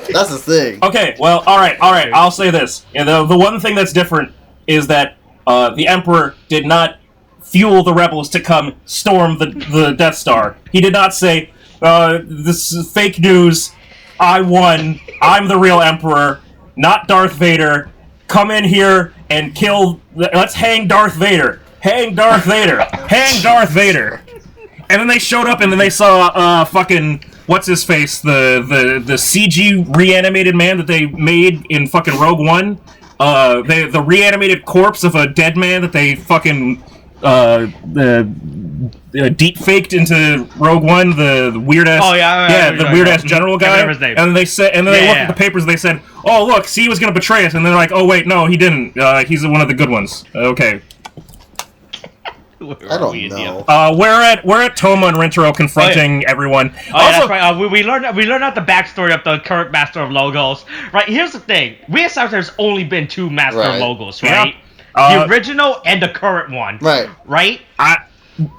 That's the thing. Okay, well, alright, I'll say this. The one thing that's different is that the Emperor did not fuel the rebels to come storm the Death Star. He did not say, this is fake news, I won, I'm the real Emperor, not Darth Vader, come in here and kill, let's hang Darth Vader. Hang Darth Vader! Hang Darth Vader! And then they showed up and then they saw, fucking, what's-his-face, the CG reanimated man that they made in fucking Rogue One. The reanimated corpse of a dead man that they fucking, deep-faked into Rogue One, the weird-ass... Oh, yeah, the weird-ass general guy. And they said, and then they looked at the papers and they said, oh, look, see, he was gonna betray us. And they're like, oh, wait, no, he didn't. He's one of the good ones. Okay. I don't know. We're at Toma and Rintaro confronting everyone. That's right. We learned out the backstory of the current Master of Logos. Right. Here's the thing. We established there's only been two Master of Logos, right? Yeah. The original and the current one. Right. Right.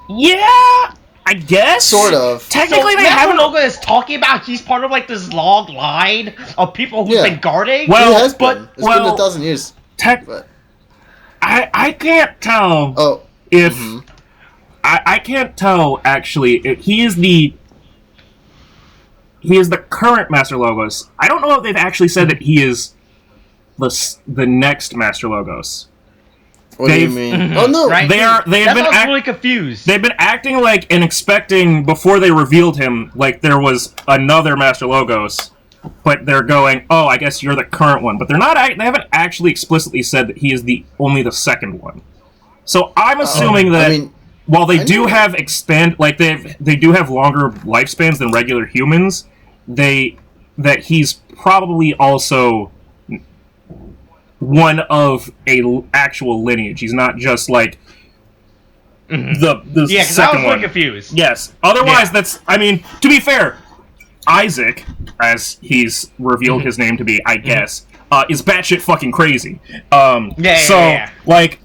Yeah. I guess. Sort of. Technically, so Master Logo is talking about he's part of like this long line of people who've been guarding. Well, he has been. It's been 1,000 years. I can't tell. Oh. If I can't tell actually if he is the current Master Logos. I don't know if they've actually said that he is the next Master Logos. What do you mean? Oh no, right? They have been really confused. They've been acting like and expecting before they revealed him like there was another Master Logos. But they're going, oh, I guess you're the current one. But they're not. They haven't actually explicitly said that he is only the second one. So I'm assuming that while they do have they do have longer lifespans than regular humans, that he's probably also one of a actual lineage. He's not just like the second one. Confused. Yes. Otherwise, that's. I mean, to be fair, Isaac, as he's revealed his name to be, I guess, is batshit fucking crazy. Like.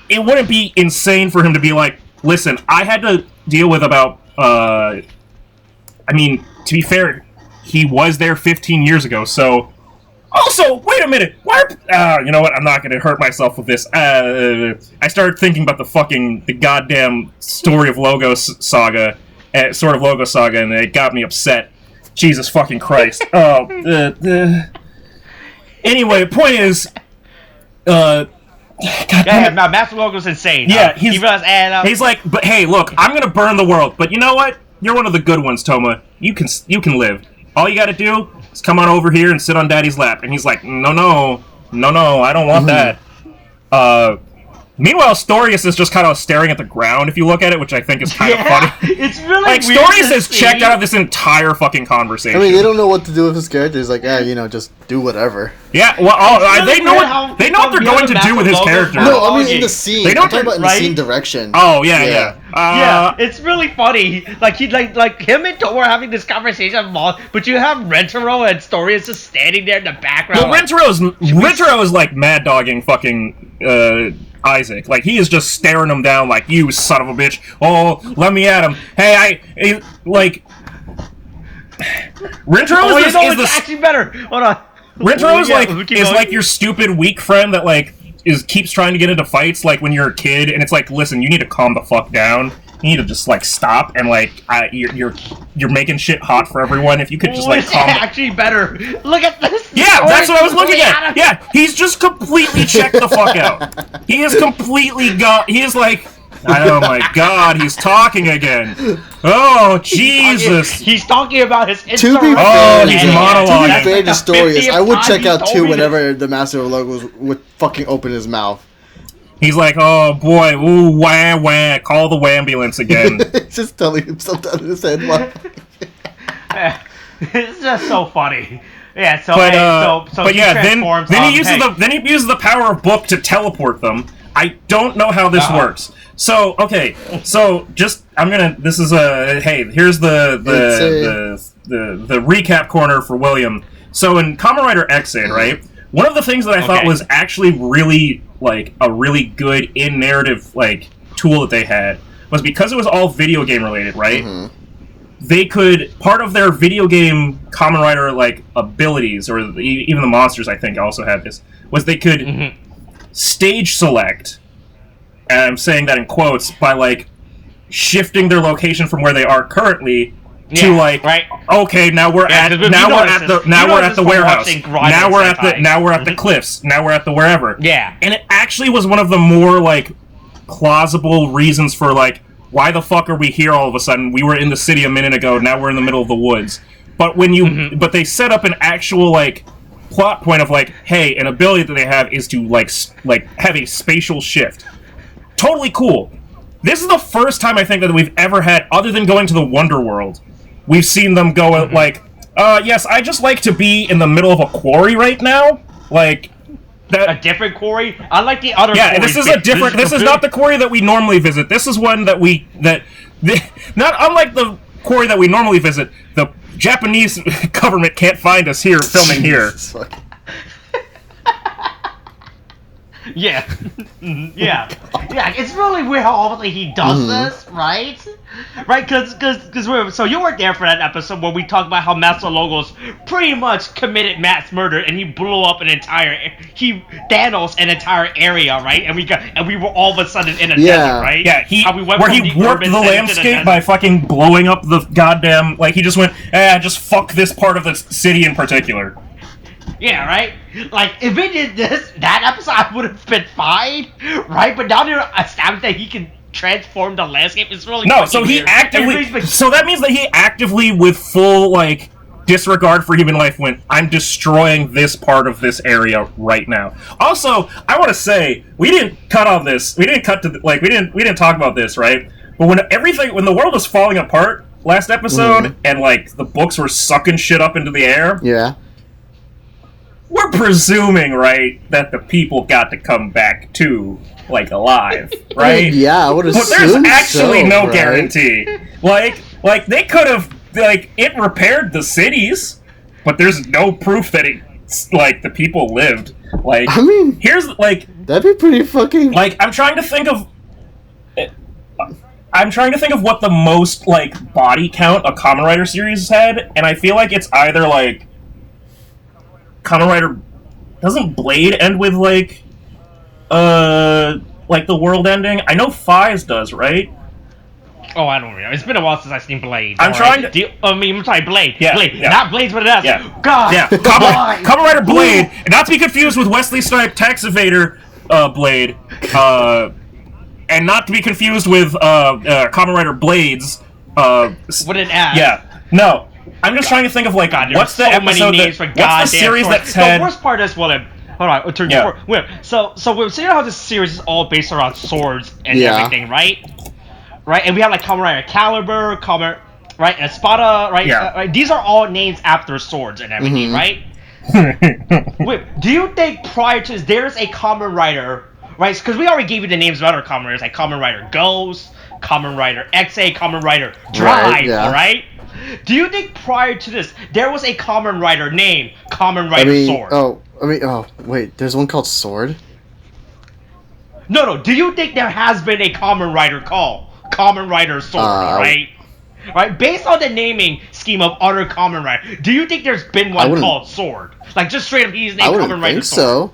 It wouldn't be insane for him to be like, listen, I had to deal with about, I mean, to be fair, he was there 15 years ago, so... Also, wait a minute, you know what, I'm not gonna hurt myself with this. I started thinking about the goddamn Story of Logos saga, Sword of Logos saga, and it got me upset. Jesus fucking Christ. Anyway, the point is, Master Logo's insane. Yeah, he's like, but hey, look, I'm gonna burn the world, but you know what? You're one of the good ones, Toma. You can live. All you gotta do is come on over here and sit on Daddy's lap. And he's like, no, I don't want that. Meanwhile, Storius is just kind of staring at the ground, if you look at it, which I think is kind of funny. It's really like, weird. Storius has checked out of this entire fucking conversation. I mean, they don't know what to do with his character. He's like, just do whatever. Yeah, well, they know what they're going to do with his character. No, I mean, in the scene. They don't I'm talking about in the scene direction. Oh, yeah. It's really funny. Like, him and Tomo are having this conversation, but you have Rentaro and Storius just standing there in the background. Well, Rentaro is like mad dogging fucking, Isaac. Like, he is just staring him down like, you son of a bitch. Oh, let me at him. Hey, Rentaro is actually better. Hold on. Rentaro is like your stupid weak friend that like keeps trying to get into fights like when you're a kid, and it's like, listen, you need to calm the fuck down. You need to just like stop and like you're making shit hot for everyone. If you could just like calm. Actually better. Look at this. Yeah, that's what I was looking at. Yeah, he's just completely checked the fuck out. He is completely He is like, oh my god, he's talking again. Oh Jesus. He's talking about his. He's monologuing. To be fair to Storius, I would check out too whenever the Master of Logos would fucking open his mouth. He's like, oh boy, ooh, wah, wah, call the ambulance again. Just telling him something in his head. It's just so funny. Yeah, then he uses the power of book to teleport them. I don't know how this works. So, okay, so just, this is here's the recap corner for William. So in Kamen Rider XA, right, one of the things that I thought was actually really, like, a really good in-narrative, like, tool that they had was because it was all video game related, right? They could, part of their video game Kamen Rider, like, abilities, or even the monsters, I think, also had this, was they could stage select, and I'm saying that in quotes, by, like, shifting their location from where they are currently to, like, okay, now we're at the warehouse. Now we're at the cliffs. Now we're at the wherever. Yeah. And it actually was one of the more, like, plausible reasons for, like, why the fuck are we here all of a sudden? We were in the city a minute ago, now we're in the middle of the woods. But when you but they set up an actual, like, plot point of, like, hey, an ability that they have is to, like have a spatial shift. Totally cool. This is the first time I think that we've ever had, other than going to the Wonder World, we've seen them go like, yes, I just like to be in the middle of a quarry right now. Like, a different quarry? Unlike the other quarries. Yeah, this is a different, this is not the quarry that we normally visit. This is one that not unlike the quarry that we normally visit, the Japanese government can't find us here filming here. Yeah. Yeah. Yeah, it's really weird how often he does this, right? Right, because so you weren't there for that episode where we talked about how Master Logos pretty much committed mass murder and he blew up Thanos an entire area, right? And we were all of a sudden in a desert, right? Yeah, he warped the landscape by fucking blowing up the goddamn, like, he just went, just fuck this part of the city in particular. Yeah, right? Like, if we did that episode, I would have been fine, right? But now they're established that he can transform the landscape. It's really so he weird. actively... So that means that he actively, with full, like, disregard for human life, went, I'm destroying this part of this area right now. Also, I want to say, we didn't cut on this. We didn't cut to... Like, we didn't talk about this, right? But when the world was falling apart last episode, and, like, the books were sucking shit up into the air... Yeah. We're presuming, right, that the people got to come back too, like, alive, right? Yeah, I would assume. But there's actually no guarantee. Like they could have, like, it repaired the cities, but there's no proof that the people lived. Like, I mean, here's, like, that'd be pretty fucking. Like, I'm trying to think of what the most, like, body count a Kamen Rider series had, and I feel like it's either, like, Kamen Rider... Doesn't Blade end with, like the world ending? I know Fies does, right? Oh, I don't know. It's been a while since I've seen Blade. I'm sorry, Blade. Yeah, Blade. Yeah. Not Blade's what it is. Yeah. God! Yeah, Kamen Rider Blade, and not to be confused with Wesley Snipes' Tax Evader Blade, and not to be confused with Kamen Rider Blades. With an S. Yeah. No. I'm just trying to think of, like, what's the episode what's the series that's had... The worst part is, hold on, so you know how this series is all based around swords and everything, right? Right, and we have, like, Kamen Rider Caliber, right, Espada, right? Yeah. These are all names after swords and everything, right? Wait, do you think prior to this, there's a Kamen Rider, right? Because we already gave you the names of other Kamen Riders, like Kamen Rider Ghost, Kamen Rider XA, Kamen Rider Drive, right? Do you think prior to this, there was a Kamen Rider named Kamen Rider Sword? Wait, there's one called Sword? No, do you think there has been a Kamen Rider called Kamen Rider Sword, right? Right, based on the naming scheme of other Kamen Rider, do you think there's been one called Sword? Like, just straight up, he's named Kamen Rider Sword. I wouldn't think so.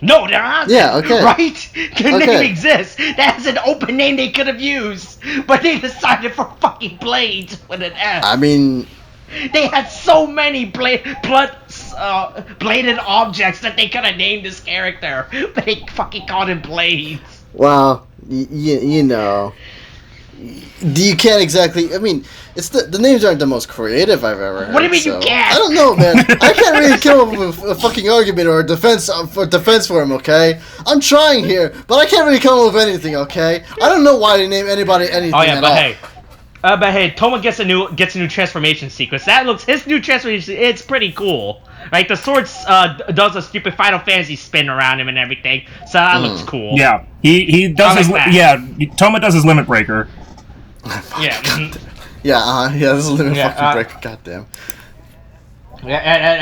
No, there hasn't. Yeah, okay. Right? The name exists. That's an open name they could have used. But they decided for fucking Blades with an S. I mean... They had so many bladed objects that they could have named this character. But they fucking called him Blades. Well, you know... You can't exactly... I mean, it's the names aren't the most creative I've ever heard. What do you mean you can't? I don't know, man. I can't really come up with a fucking argument or a defense for him, okay? I'm trying here, but I can't really come up with anything, okay? I don't know why they name anybody anything at all. Hey. But hey, Toma gets a new transformation sequence. His new transformation. It's pretty cool. Like the swords does a stupid Final Fantasy spin around him and everything. So that looks cool. Yeah, he does Toma does his limit breaker. Yeah. Yeah, this is a limit fucking breaker. Goddamn. Yeah,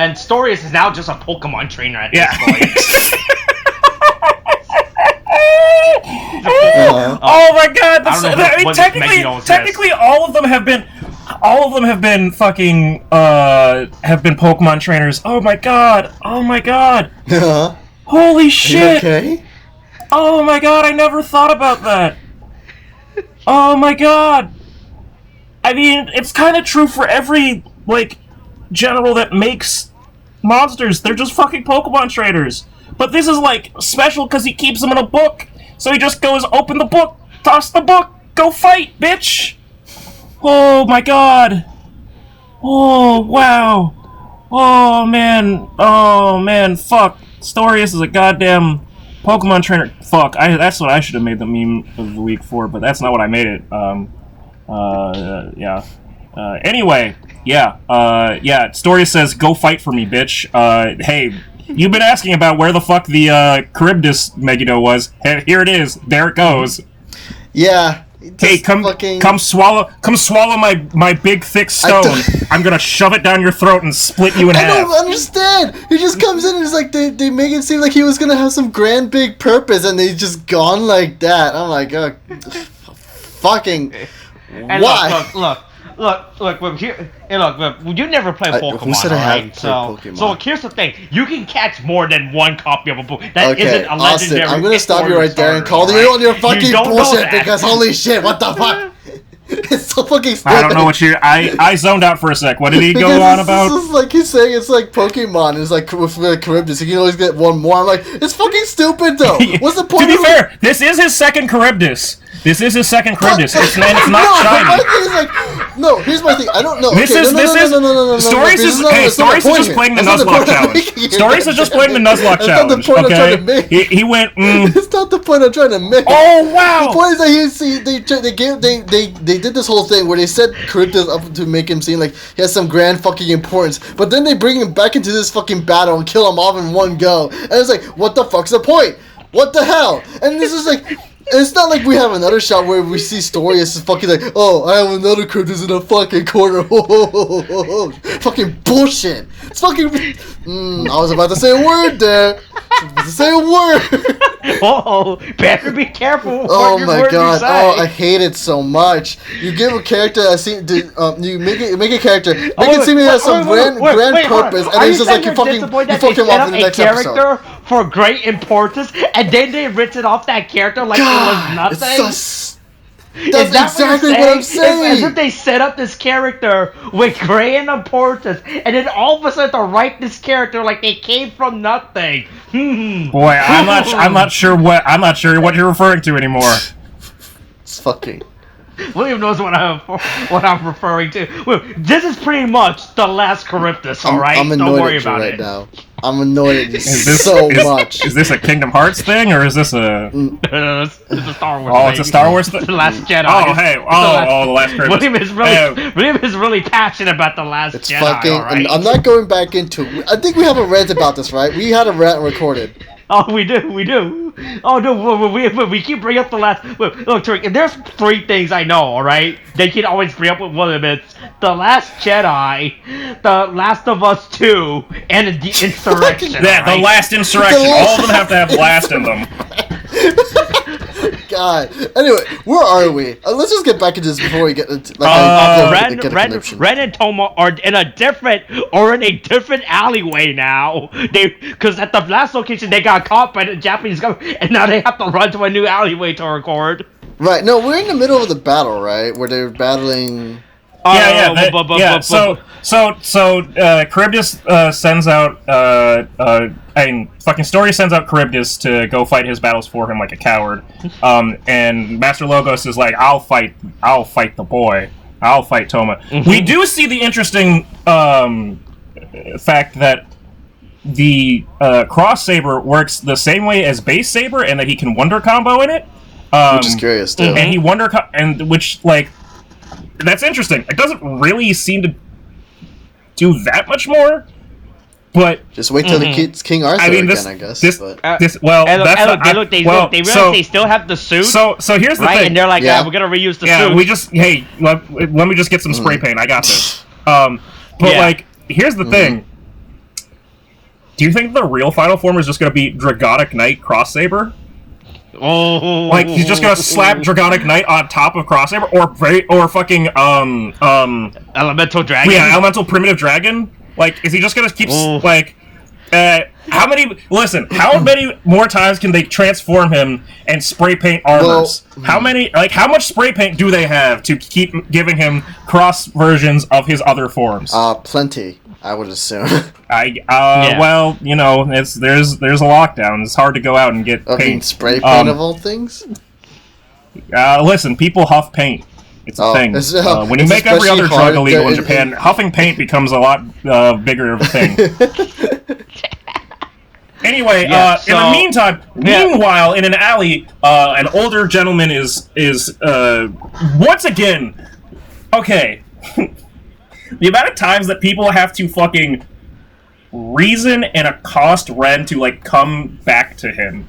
and Storius is now just a Pokemon trainer at this point. Oh my god! Technically, all of them have been fucking have been Pokemon trainers. Oh my god! Oh my god! Holy shit! Okay. Oh my god! I never thought about that. Oh my god! I mean, it's kind of true for every general that makes monsters. They're just fucking Pokemon trainers. But this is special because he keeps them in a book. So he just goes, open the book, toss the book, go fight, bitch! Oh my god! Oh, wow! Oh man, fuck. Storius is a goddamn Pokemon trainer. Fuck, that's what I should have made the meme of the week for, but that's not what I made it. Yeah. Anyway, Storius says, go fight for me, bitch. Hey, you've been asking about where the fuck the Charybdis Megiddo was. Here it is. There it goes. Yeah. Hey, come swallow my big thick stone. I'm gonna shove it down your throat and split you in half. I don't understand. He just comes in and it's like they make it seem like he was gonna have some grand big purpose, and he's just gone like that. I'm like, fucking. And why? Look, here, you never play Pokemon, who said I haven't played Pokemon? So here's the thing: you can catch more than one copy of a book. That isn't a legendary. I'm gonna stop you right there and call you on your fucking bullshit because holy shit, what the fuck? It's so fucking stupid. I don't know what I zoned out for a sec. What did he go on about? This is like he's saying it's like Pokemon. It's like with Charybdis. You can always get one more. I'm like, it's fucking stupid though. What's the point? To be fair, this is his second Charybdis. It's not shiny. Here's my thing. I don't know. Stories is just playing the Nuzlocke challenge. Stories is just playing the Nuzlocke challenge. That's not the point I'm trying to make. He went. It's not the point I'm trying to make. Oh wow! The point is that they did this whole thing where they set Charybdis up to make him seem like he has some grand fucking importance, but then they bring him back into this fucking battle and kill him off in one go. And it's like, what the fuck's the point? What the hell? And this is like. It's not like we have another shot where we see Storius is fucking like, oh, I have another Charybdis in a fucking corner. Fucking bullshit. It's fucking. I was about to say a word there. Oh, better be careful. Oh my god! Oh, I hate it so much. You give a character you make a character, make it seem he has some grand purpose, and it's just like you fuck him off in the next episode. For great importance, and then they ripped it off that character like it was nothing. That's exactly what I'm saying. As if they set up this character with great importance, and then all of a sudden to write this character like they came from nothing. Boy, I'm not sure what you're referring to anymore. It's fucking. William knows what I'm referring to. Well, this is pretty much the last Charybdis, alright? Don't worry about it. Now. I'm annoyed at you so much. Is this a Kingdom Hearts thing, or is this a... It's a Star Wars thing. Oh, it's a Star Wars thing? The Last Jedi. Oh, hey. The Last Charybdis. William is really passionate about The Last Jedi, fucking, alright? I'm not going back into... I think we have a rant about this, right? We had a rant recorded. Oh, we do. Oh, no, we keep bringing up the last... Look, Tariq, there's 3 things I know, alright? They can always bring up with one of them. It's The Last Jedi, The Last of Us 2, and The Insurrection. Yeah, right? The Last Insurrection. All of them have to have last in them. God. Anyway, where are we? Let's just get back into this before we get into Ren and Toma are in a different alleyway now. Because at the last location they got caught by the Japanese government, and now they have to run to a new alleyway to record. Right. No, we're in the middle of the battle, right? Where they're battling. So Charybdis sends out fucking Story sends out Charybdis to go fight his battles for him like a coward. And Master Logos is like, I'll fight the boy. I'll fight Toma. Mm-hmm. We do see the interesting fact that the Cross Saber works the same way as Base Saber, and that he can Wonder Combo in it. Which is curious too. And he which that's interesting. It doesn't really seem to do that much more. But just wait till the kid's King Arthur again, I guess. They realize they still have the suit. So here's the thing, and they're like, we're gonna reuse the suit. Let me just get some spray paint. I got this. Like, here's the thing. Do you think the real final form is just gonna be Dragonic Knight Cross Saber? Oh, like he's just gonna slap Dragonic Knight on top of Cross Saber, or fucking Elemental Dragon? Yeah, Elemental Primitive Dragon. Like, is he just gonna keep how many more times can they transform him and spray paint armors? Well, how much spray paint do they have to keep giving him cross versions of his other forms? Plenty, I would assume. Well, you know, there's a lockdown. It's hard to go out and get paint. Spray paint of all things? Listen, people huff paint. It's a thing. When you make every other drug illegal in Japan, huffing paint becomes a lot bigger of a thing. Anyway, in the meanwhile, in an alley, an older gentleman is once again. Okay, the amount of times that people have to fucking reason and accost Ren to like come back to them.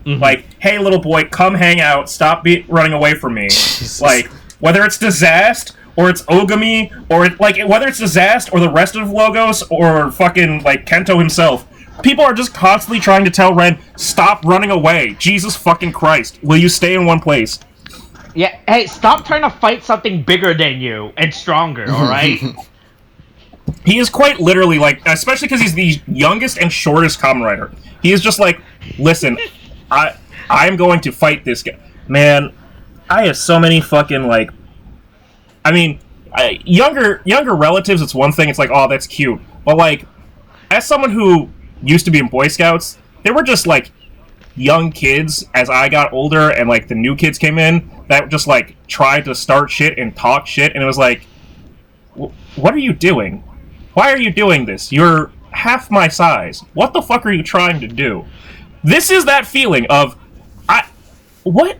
Like, hey, little boy, come hang out. Stop running away from me. Jesus. Like, whether it's Disaster or it's Ogami, or whether it's Disaster or the rest of Logos or fucking like Kento himself, people are just constantly trying to tell Ren, stop running away. Jesus fucking Christ, will you stay in one place? Yeah, hey, stop trying to fight something bigger than you and stronger. All right. He is quite literally like, especially because he's the youngest and shortest Kamen Rider. He is just like, listen, I'm going to fight this guy. Man, I have so many fucking, like... I mean, younger relatives, it's one thing. It's like, oh, that's cute. But, like, as someone who used to be in Boy Scouts, they were just, like, young kids as I got older and, like, the new kids came in that just, like, tried to start shit and talk shit. And it was like, what are you doing? Why are you doing this? You're half my size. What the fuck are you trying to do? This is that feeling of, what?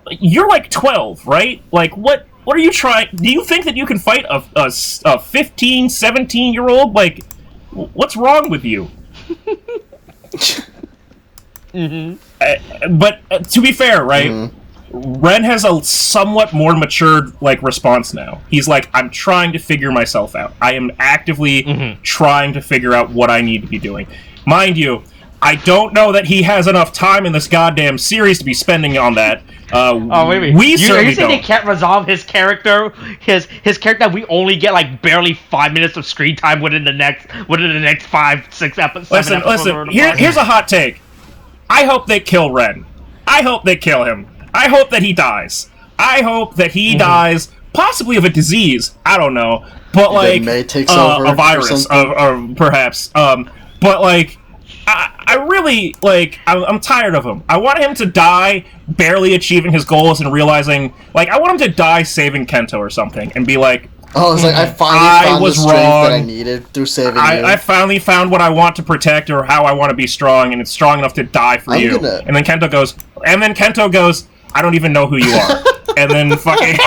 You're like 12, right? Like, what are you trying? Do you think that you can fight a 15, 17-year-old? Like, what's wrong with you? But to be fair, right? Ren has a somewhat more matured, like, response now. He's like, I'm trying to figure myself out. I am actively trying to figure out what I need to be doing. Mind you, I don't know that he has enough time in this goddamn series to be spending on that. Wait a minute. We certainly don't. They can't resolve his character? His character, we only get, like, barely 5 minutes of screen time within the next 5-6 episodes. Listen, here's a hot take. I hope they kill Ren. I hope they kill him. I hope that he dies. I hope that he dies, possibly of a disease. I don't know, but like a virus, or perhaps. But like, I really like. I'm tired of him. I want him to die barely achieving his goals and realizing, like, I want him to die saving Kento or something, and be like, oh, it's like I finally found the strength that I needed through saving you. I finally found what I want to protect or how I want to be strong, and it's strong enough to die for you. And then Kento goes, I don't even know who you are. And then fucking...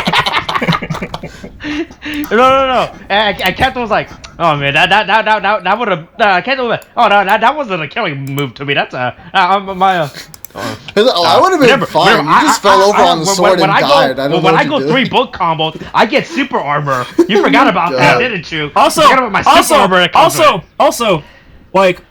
No. And Kento was like, oh man, that would have... Kento was like, oh no, that wasn't a killing move to me. That's I would have been fine. You just fell over on the sword and died. When I go 3 book combos, I get super armor. You forgot about that, didn't you? Also, like,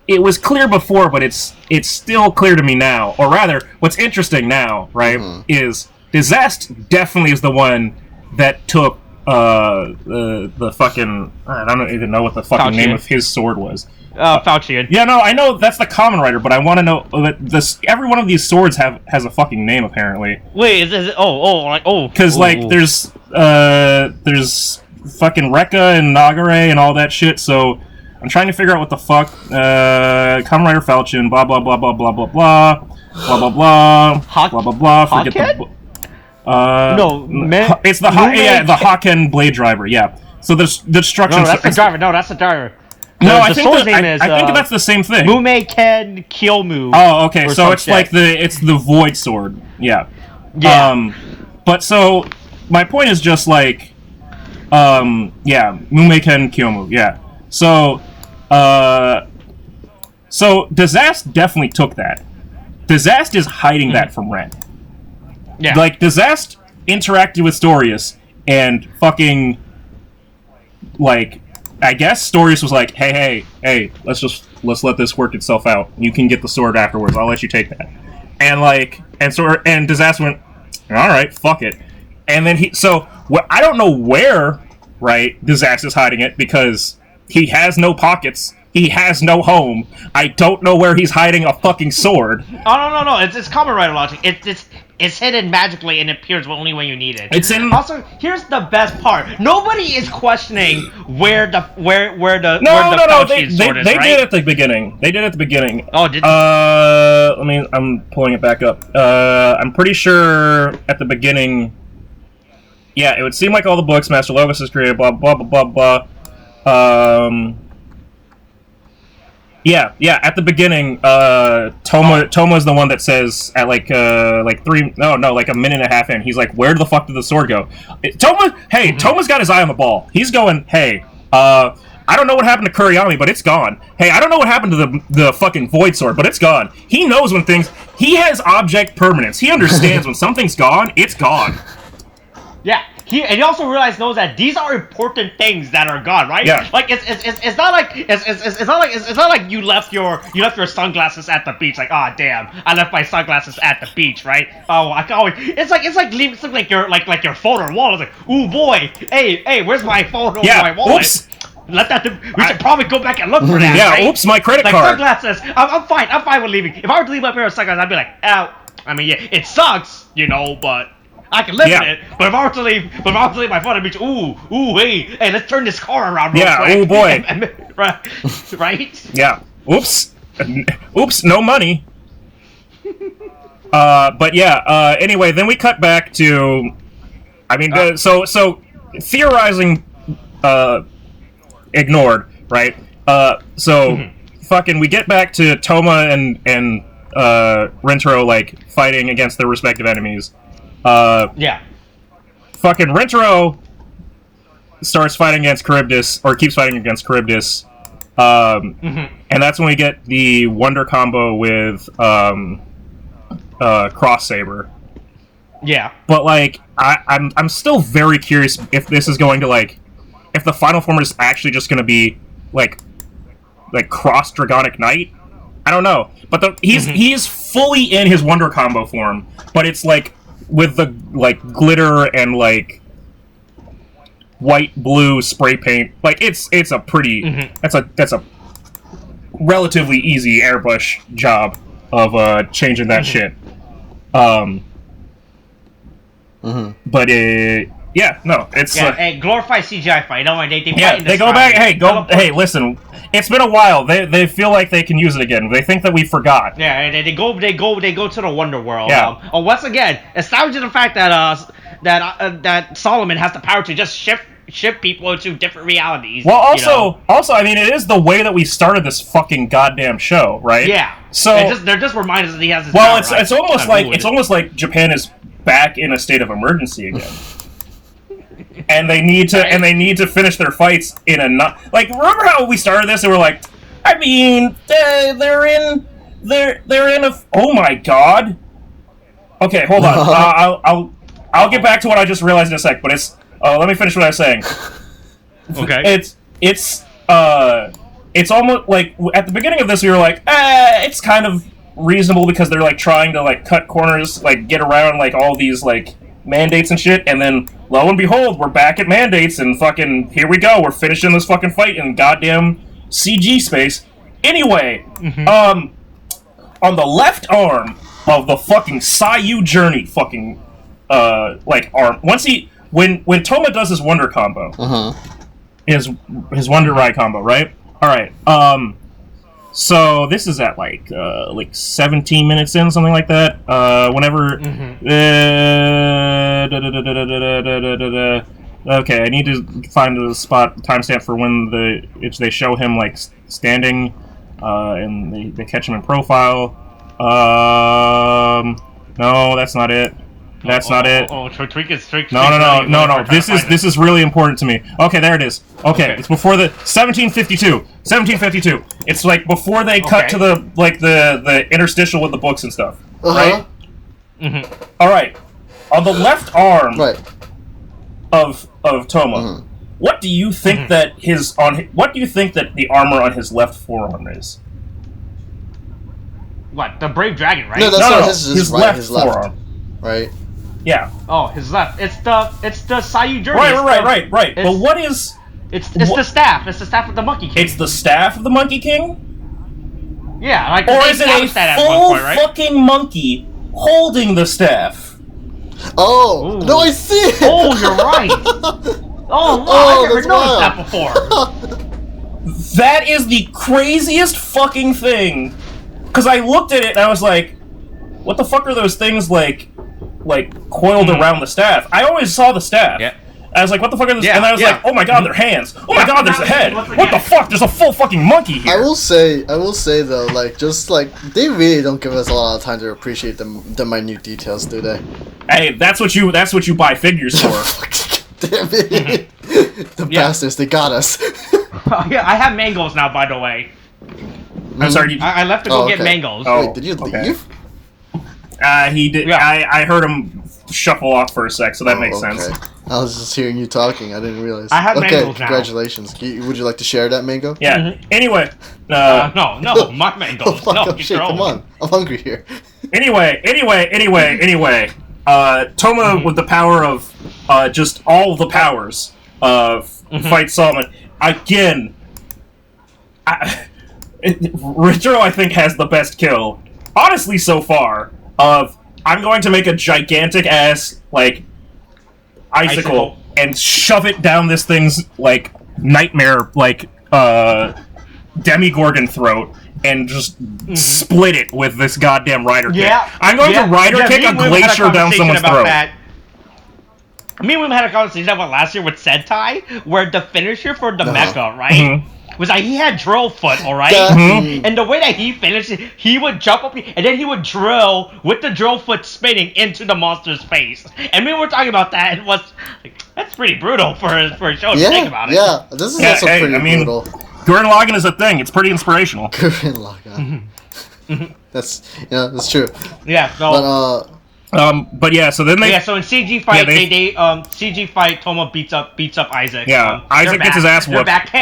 it was clear before, but it's still clear to me now. Or rather, what's interesting now, right, is Disaster definitely is the one that took the fucking... I don't even know what the fucking name of his sword was. Faucian. Yeah, no, I know that's the Kamen Rider, but I want to know that every one of these swords has a fucking name, apparently. Wait, is it... Because, like, there's fucking Rekka and Nagare and all that shit, so... I'm trying to figure out what the fuck. Kamen Rider Falchion, blah blah blah blah blah blah blah blah blah blah blah blah blah. Forget the. It's the the Haken Blade Driver. Yeah. So the destruction. No, that's the driver. No, that's the driver. No, I think that's the same thing. Mume Ken Kyomu. Oh, okay. So it's like it's the Void Sword. Yeah. Yeah. But so my point is just like, yeah, Mumeiken Kyomu, yeah. So, so Disaster definitely took that. Disaster is hiding that from Rent. Yeah. Like, Disaster interacted with Storius, and fucking, like, I guess Storius was like, hey, let's let this work itself out. You can get the sword afterwards. I'll let you take that. And like, and Disaster went, all right, fuck it. And then I don't know where, right, Disaster's hiding it, because he has no pockets. He has no home. I don't know where he's hiding a fucking sword. Oh, no. It's Kamen Rider logic. It's hidden magically and appears only when you need it. Also, here's the best part. Nobody is questioning where the sword is, right? They did at the beginning. Oh, did I'm pulling it back up. I'm pretty sure at the beginning. Yeah, it would seem like all the books Master Lovis has created. Blah blah blah blah blah. Yeah. At the beginning, Toma's the one that says at like a minute and a half in, he's like, "Where the fuck did the sword go?" Toma's got his eye on the ball. He's going, "Hey, I don't know what happened to Kuriyami, but it's gone. Hey, I don't know what happened to the fucking Void Sword, but it's gone." He knows when things. He has object permanence. He understands when something's gone, it's gone. Yeah. He also knows that these are important things that are gone, right? Yeah. Like it's not like you left your sunglasses at the beach. Like, ah, damn, I left my sunglasses at the beach, right? Oh, I can always. It's like leaving something like your phone or wallet. It's like, ooh boy, hey, where's my phone or my wallet? Oops. We should probably go back and look for that. Yeah. Right? Oops, my credit card. Sunglasses. I'm fine with leaving. If I were to leave my pair of sunglasses, I'd be like, oh, I mean, yeah, it sucks, but I can live with it, but if I were to leave my phone, I'd be hey, let's turn this car around real quick. Oh boy. Right? Yeah. Oops, no money. But yeah, anyway, then we cut back to, so theorizing, ignored, right? Fucking, we get back to Toma and Rentaro, like, fighting against their respective enemies. Fucking Rentaro starts fighting against Charybdis, or keeps fighting against Charybdis, and that's when we get the Wonder combo with Cross Saber. Yeah. But like, I'm still very curious if this is going to like, if the final form is actually just going to be like Cross Dragonic Knight. I don't know, but he's fully in his Wonder combo form, but it's like with the like glitter and like white blue spray paint. Like it's a pretty that's a relatively easy airbrush job of changing that shit. But yeah, no, it's a glorified CGI fight. No, they they go back. Hey, listen. It's been a while. They feel like they can use it again. They think that we forgot. Yeah, they go to the Wonder World. Yeah. Once again, establishing the fact that that Solomon has the power to just shift people into different realities. Well, also, I mean, it is the way that we started this fucking goddamn show, right? Yeah. So they're just reminding us that he has his well, power, it's almost like Japan is back in a state of emergency again. And they need to finish their fights in a like. Remember how we started this and we're like, I mean, they're in a. Oh my god. Okay, hold on. I'll get back to what I just realized in a sec. But it's let me finish what I was saying. Okay. It's almost like at the beginning of this we were like, it's kind of reasonable because they're like trying to like cut corners, like get around like all these like mandates and shit, and then lo and behold, we're back at mandates and fucking here we go, we're finishing this fucking fight in goddamn CG space. Anyway, on the left arm of the fucking Sayu Journey fucking like arm, when Toma does his Wonder combo, his Wonder Ride combo, right? All right. So this is at like 17 minutes in, something like that. Whenever. Okay, I need to find the timestamp for when they show him like standing, and they catch him in profile. No, that's not it. That's not it. Tariq is Tariq. No. This is really important to me. Okay, there it is. Okay, it's before the 1752. 1752. It's like before they cut to the interstitial with the books and stuff, right? All right. On the left arm of Toma, what do you think that what do you think that the armor on his left forearm is? What, the Brave Dragon, right? No, that's his left forearm. Right? Yeah. Oh, his left. It's the Sayu Journey. Right. But what is... It's the staff. It's the staff of the Monkey King. It's the staff of the Monkey King? Yeah, like... Or is it a full fucking monkey holding the staff? Oh! Ooh. No, I see it! Oh, you're right! Oh, wow, I never noticed that before. That is the craziest fucking thing. Because I looked at it and I was like, what the fuck are those things like coiled around the staff? I always saw the staff. Yeah. I was like, what the fuck are those? And I was like, oh my god, they're hands. Oh my god, there's a head. What the fuck? There's a full fucking monkey here. I will say though, they really don't give us a lot of time to appreciate the minute details, do they? Hey, that's what you buy figures for. Damn it. The bastards, they got us. Yeah, I have mangoes now, by the way. I'm sorry. I left to go get mangoes. Oh, wait, did you leave? He did. Yeah. I heard him shuffle off for a sec, so that makes sense. I was just hearing you talking. I didn't realize. I have mangoes now. Congratulations. Would you like to share that mango? Yeah. Anyway. No, my mangoes. Shit, come on. I'm hungry here. Anyway. Toma with the power of just all the powers fight Solomon again. Richaro, I think, has the best kill, honestly, so far. I'm going to make a gigantic ass icicle and shove it down this thing's nightmare demigorgon throat and just split it with this goddamn rider kick. I'm going to rider kick a glacier down someone's throat. Me and we had a conversation about last year with Sentai, where the finisher for the mecha, right? Was like he had drill foot, alright? And the way that he finished it, he would jump up and then he would drill with the drill foot spinning into the monster's face. And we were talking about that, and it was like, that's pretty brutal for a show to think about it. Yeah, this is also pretty brutal. Gurren Lagann is a thing, it's pretty inspirational. Gurren Lagann. That's true. Yeah, so... But yeah, so then they... Yeah, so in CG fight, CG fight, Toma beats up Isaac. Yeah, Isaac gets his ass whooped. They're back,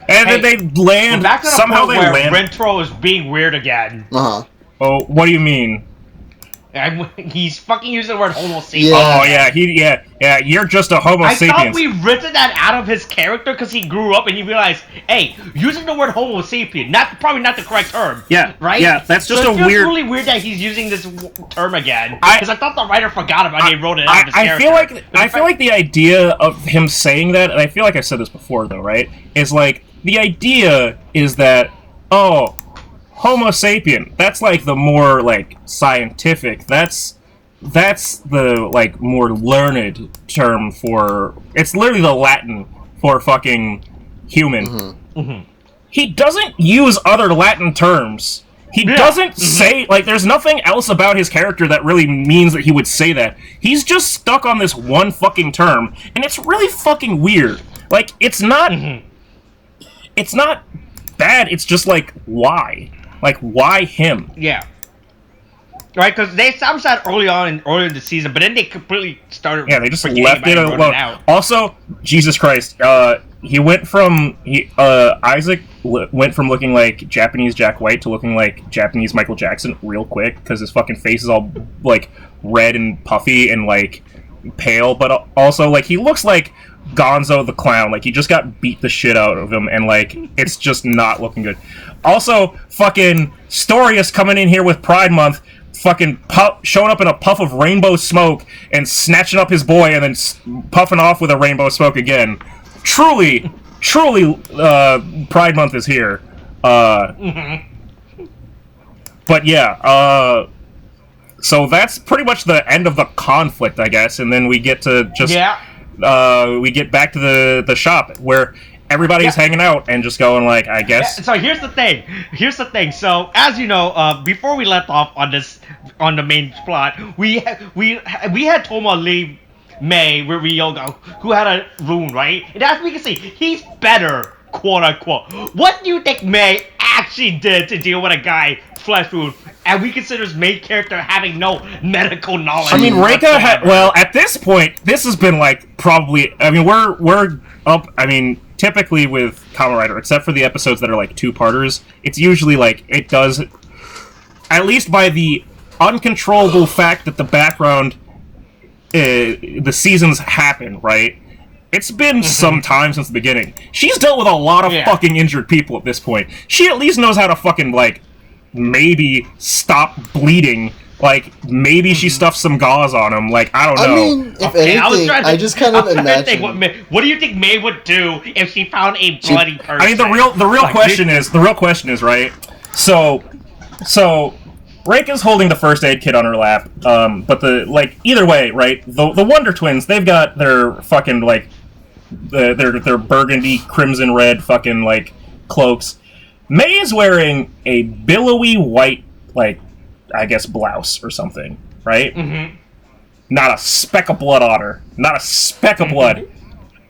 and then they land. Somehow they land. Rentro is being weird again. Oh, what do you mean? He's fucking using the word Homo sapien. Yeah. Oh, you're just a Homo sapien. I thought we written that out of his character because he grew up and he realized, hey, using the word Homo sapien, probably not the correct term. Yeah. Right? Yeah, that's just so a weird... It's really weird that he's using this term again. Because I thought the writer forgot about it and he wrote it out of his character. I feel like the idea of him saying that, and I feel like I've said this before though, right? Is the idea is that, Homo sapien, that's the more scientific, that's the more learned term for, it's literally the Latin for fucking human. He doesn't use other Latin terms. He doesn't say, there's nothing else about his character that really means that he would say that. He's just stuck on this one fucking term, and it's really fucking weird. It's not... It's not bad, it's just why? Why him? Yeah. Right, because they established that early in the season, but then they completely started... Yeah, they just left it alone. Also, Jesus Christ, Isaac went from looking like Japanese Jack White to looking like Japanese Michael Jackson real quick, because his fucking face is all, red and puffy and, pale, but also, he looks like Gonzo the Clown. He just got beat the shit out of him, and, it's just not looking good. Also, fucking Storius coming in here with Pride Month, fucking showing up in a puff of rainbow smoke and snatching up his boy and then puffing off with a rainbow smoke again. Truly, Pride Month is here. But yeah, so that's pretty much the end of the conflict, I guess, and then we get to just... we get back to the shop, where everybody's hanging out and just going like, I guess. So here's the thing. So as you know, before we left off on the main plot, we had Toma leave May with Ryoga, who had a wound, right? And as we can see, he's better, quote unquote. What do you think May actually did to deal with a guy flesh wound? And we consider his main character having no medical knowledge. I mean, Reika had. Well, at this point, this has been like probably. I mean, we're up. I mean, typically with Kamen Rider, except for the episodes that are like 2-parters, it's usually like it does. At least by the uncontrollable fact that the background. The seasons happen, right? It's been some time since the beginning. She's dealt with a lot of fucking injured people at this point. She at least knows how to fucking, like, maybe stop bleeding. Like, maybe she stuffed some gauze on him. Like, I don't know. I mean, if anything, I just kind of imagine... What do you think May would do if she found a bloody person? I mean, the real question is, right? So... Reika's holding the first aid kit on her lap, but either way, right? The Wonder Twins, they've got their fucking like their burgundy, crimson red fucking like cloaks. May is wearing a billowy white like I guess blouse or something, right? Mm-hmm. Not a speck of blood on her. Not a speck of blood.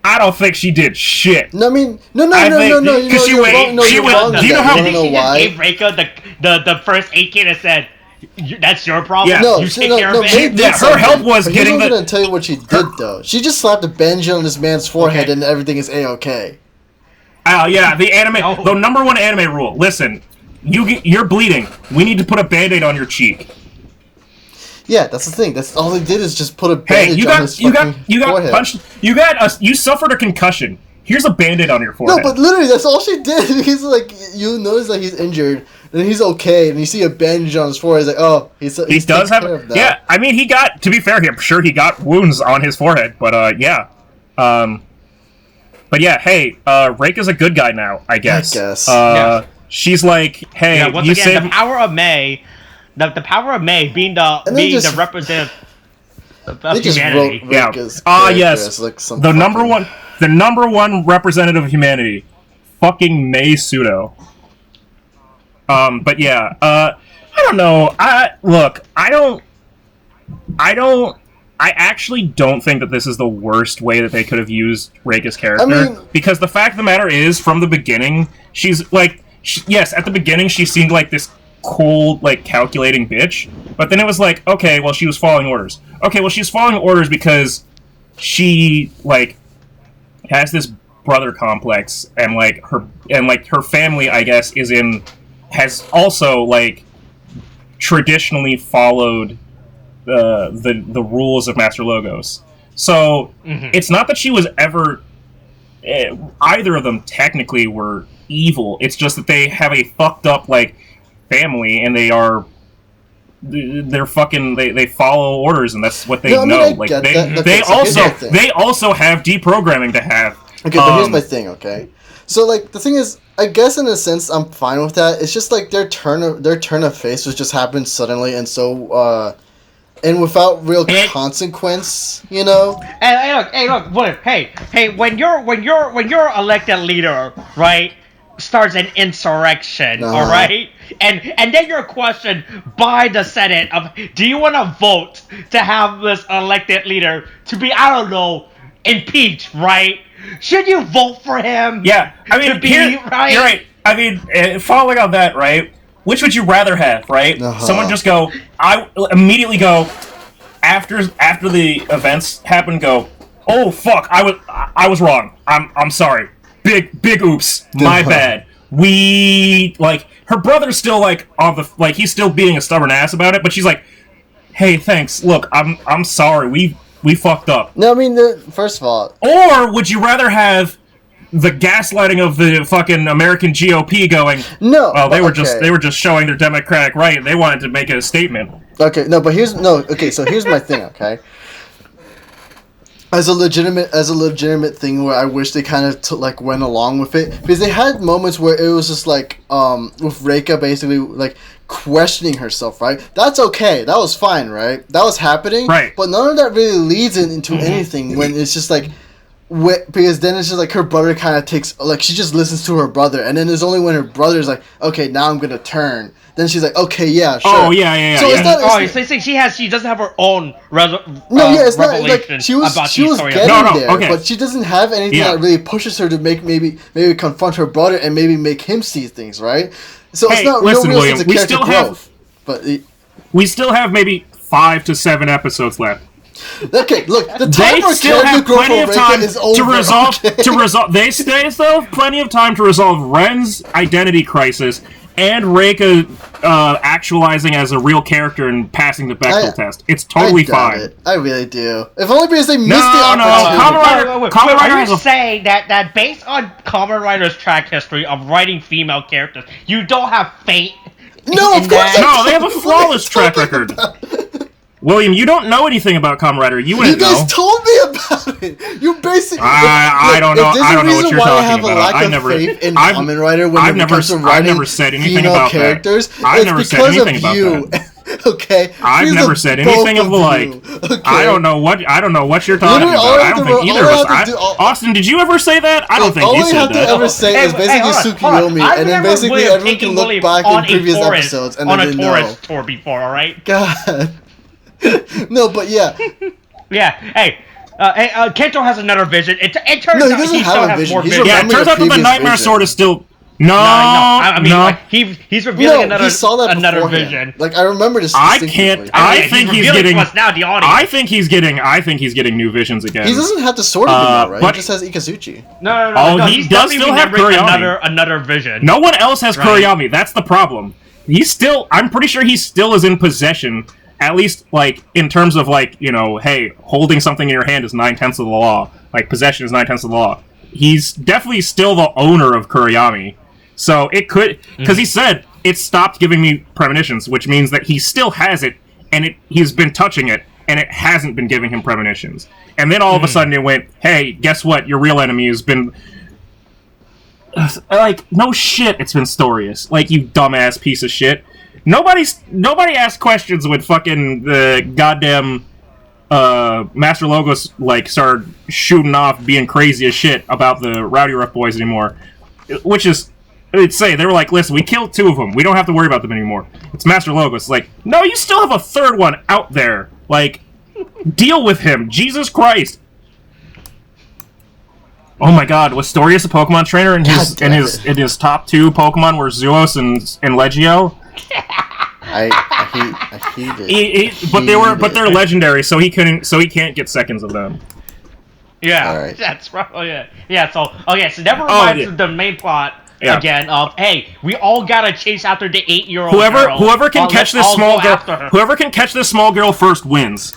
I don't think she did shit. No, I mean, no. Because she went. Do you know how? She just gave Reika the first aid kit and said, "That's your problem. Yeah. You take care of it." Yeah, her help was getting the. I'm gonna tell you what she did though. She just slapped a bandage on this man's forehead and everything is a-okay. Oh yeah, the number one anime rule. Listen, you're bleeding. We need to put a band-aid on your cheek. Yeah, that's the thing. That's all they did is just put a bandage on his forehead. You got punched. You suffered a concussion. Here's a band-aid on your forehead. No, but literally, that's all she did. He's like, you notice that he's injured, and he's okay, and you see a bandage on his forehead. He's like, oh, he does have that. Yeah, I mean, he got. To be fair, I'm sure he got wounds on his forehead, but yeah. But yeah, hey, Reika's a good guy now, I guess. She's like, hey, once you again, saved the power of May. The power of May being the representative of humanity. Yes. Like the number one representative of humanity, fucking May Pseudo. But yeah, I don't know. I actually don't think that this is the worst way that they could have used Reika's character. Because the fact of the matter is, from the beginning, she's like, yes, at the beginning she seemed like this cold, like, calculating bitch, but then it was like, okay, well, she was following orders. Okay, well, she's following orders because she, like, has this brother complex, and, like, her family, I guess, has also, like, traditionally followed the rules of Master Logos. So, it's not that she was ever... either of them technically were evil, it's just that they have a fucked up, like, family, and they're fucking they follow orders, and that's what they know. Like they also have deprogramming to have. Okay, but here's my thing. Okay, so like the thing is, I guess in a sense I'm fine with that. It's just like their turn of face was just happened suddenly, and so and without real consequence, you know. Hey, look, when your elected leader, right, starts an insurrection, all right, and then you're questioned by the Senate of, do you want to vote to have this elected leader to be, I don't know, impeached, right? Should you vote for him? Yeah, I mean, right? You're right. I mean, following on that, right? Which would you rather have, right? Someone just go, I immediately go, after the events happen, go, oh fuck, I was wrong. I'm sorry. Big oops. My bad. We, like, her brother's still, like, on the, like, he's still being a stubborn ass about it, but she's like, hey, thanks, look, I'm sorry, we fucked up. No, I mean, first of all... Or would you rather have the gaslighting of the fucking American GOP going, no, well, they were just showing their democratic right, and they wanted to make a statement. Okay, no, but here's my thing, okay? As a legitimate thing where I wish they kind of went along with it, because they had moments where it was just like with Reika basically like questioning herself, right? That's okay, that was fine, right? That was happening, right? But none of that really leads into anything when it's just like, because then it's just like her brother kind of takes, like, she just listens to her brother, and then it's only when her brother's like, okay, now I'm gonna turn, then she's like, okay, yeah, sure. Oh yeah. So it's not. She doesn't have her own it's not like she was getting there, okay. but she doesn't have anything that really pushes her to maybe confront her brother and maybe make him see things, right? So it's not real William, sense of character growth. We still have maybe 5 to 7 episodes left. Okay, look, the time they for still have plenty of time is over. to resolve. They still have plenty of time to resolve Ren's identity crisis and Reika actualizing as a real character and passing the Bechdel test. It's totally fine. I really do. If only because they missed the opportunity. Kamen Rider are you saying that based on Kamen Rider's track history of writing female characters, you don't have faith? No, of course not. No, they have a flawless track record. William, you don't know anything about Kamen Rider. You wouldn't know. You guys told me about it. You basically. I don't know. I don't know what you're talking about. I've never. Faith in Kamen Rider when it comes to writing I've never said anything about characters. That. I've never said anything about that. Okay. I've never said anything of the like. Okay. I don't know what you're talking about. I don't think either of us. Austin, did you ever say that? I don't think you said that. All I have to ever say is basically Tsukiyomi, and then basically everyone can look back in previous episodes and then they know. On a tourist tour before, all right? God. No, but yeah. Yeah, hey, Kento has another vision. It turns out he still has more vision. Yeah, it turns out that the Nightmare Sword is still... No. He's revealing another vision. Like, I remember this distinctly. I think he's getting new visions again. He doesn't have the sword anymore, right? He just has Ikazuchi. No. He does still have Kuriyami. Another vision. No one else has Kuriyami. That's the problem. I'm pretty sure he still is in possession. At least, like, in terms of, like, you know, hey, holding something in your hand is 9/10 of the law. Like, possession is 9/10 of the law. He's definitely still the owner of Kuriyami. So it could... Because he said, it stopped giving me premonitions, which means that he still has it, and he's been touching it, and it hasn't been giving him premonitions. And then all of a sudden it went, hey, guess what? Your real enemy has been... Like, no shit, it's been Storius. Like, you dumbass piece of shit. Nobody asked questions when fucking the goddamn Master Logos like started shooting off, being crazy as shit about the Rowdy Rough Boys anymore. Which is, they'd say they were like, listen, we killed 2 of them. We don't have to worry about them anymore. It's Master Logos. Like, no, you still have a 3rd one out there. Like, deal with him. Jesus Christ. Oh my God, was Storius a Pokemon trainer? And his top 2 Pokemon were Zuos and Legio. I hate it. But they're legendary, so he can't get seconds of them. Yeah, right. That's probably yeah. So never mind the main plot again of we all gotta chase after the 8-year-old girl. Whoever can catch this small girl first wins.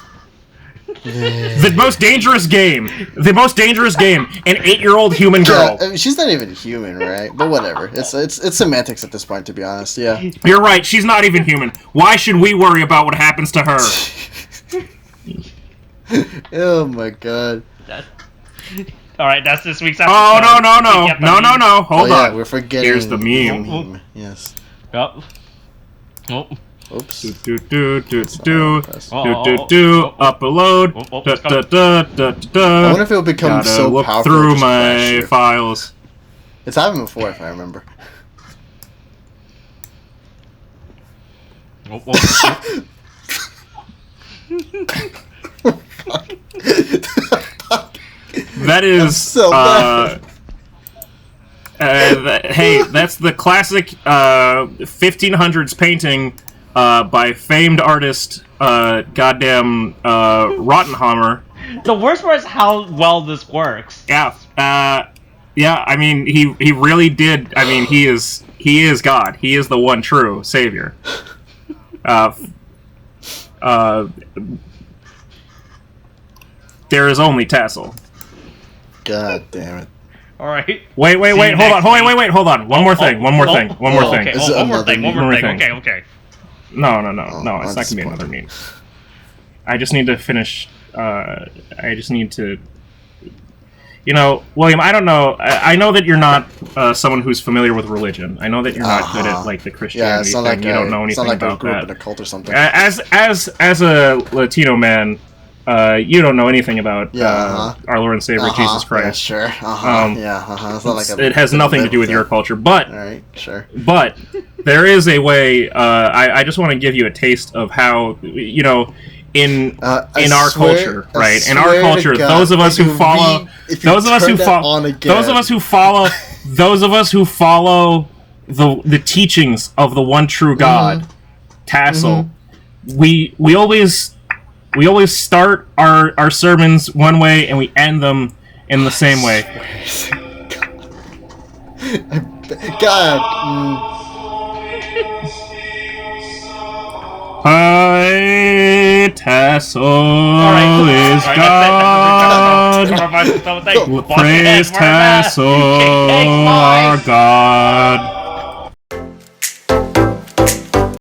The most dangerous game. An 8-year-old human girl. I mean, she's not even human, right? But whatever. It's semantics at this point, to be honest. Yeah. You're right. She's not even human. Why should we worry about what happens to her? Oh my God. All right, that's this week's episode. Oh no! Hold on. We're forgetting. Here's the meme. Yes. Yep. Oops. Upload. I wonder if it'll become so look powerful. Through my files. It's happened before, if I remember. That is so bad. Hey, that's the classic 1500s painting by famed artist goddamn Rottenhammer. The worst part is how well this works. Yeah. I mean, he really did. I mean, he is God. He is the one true savior. There is only Tassel. God damn it. All right. Wait, hold on. One more thing. Okay. One more thing. Okay. No. It's not gonna be another meme. I just need to finish. I just need to. You know, William, I don't know. I know that you're not someone who's familiar with religion. I know that you're not good at like the Christianity thing. You don't know anything about that. In a cult or something. As a Latino man, you don't know anything about our Lord and Savior Jesus Christ. Yeah, sure. It's not like it has nothing to do with your culture, but all right, sure. But there is a way. I just want to give you a taste of how in our culture, right? In our culture, those of us who follow the teachings of the one true God, Tassel, we always start our sermons one way and we end them in the same way. God. Hi, Tassel is God. Praise Tassel, our God.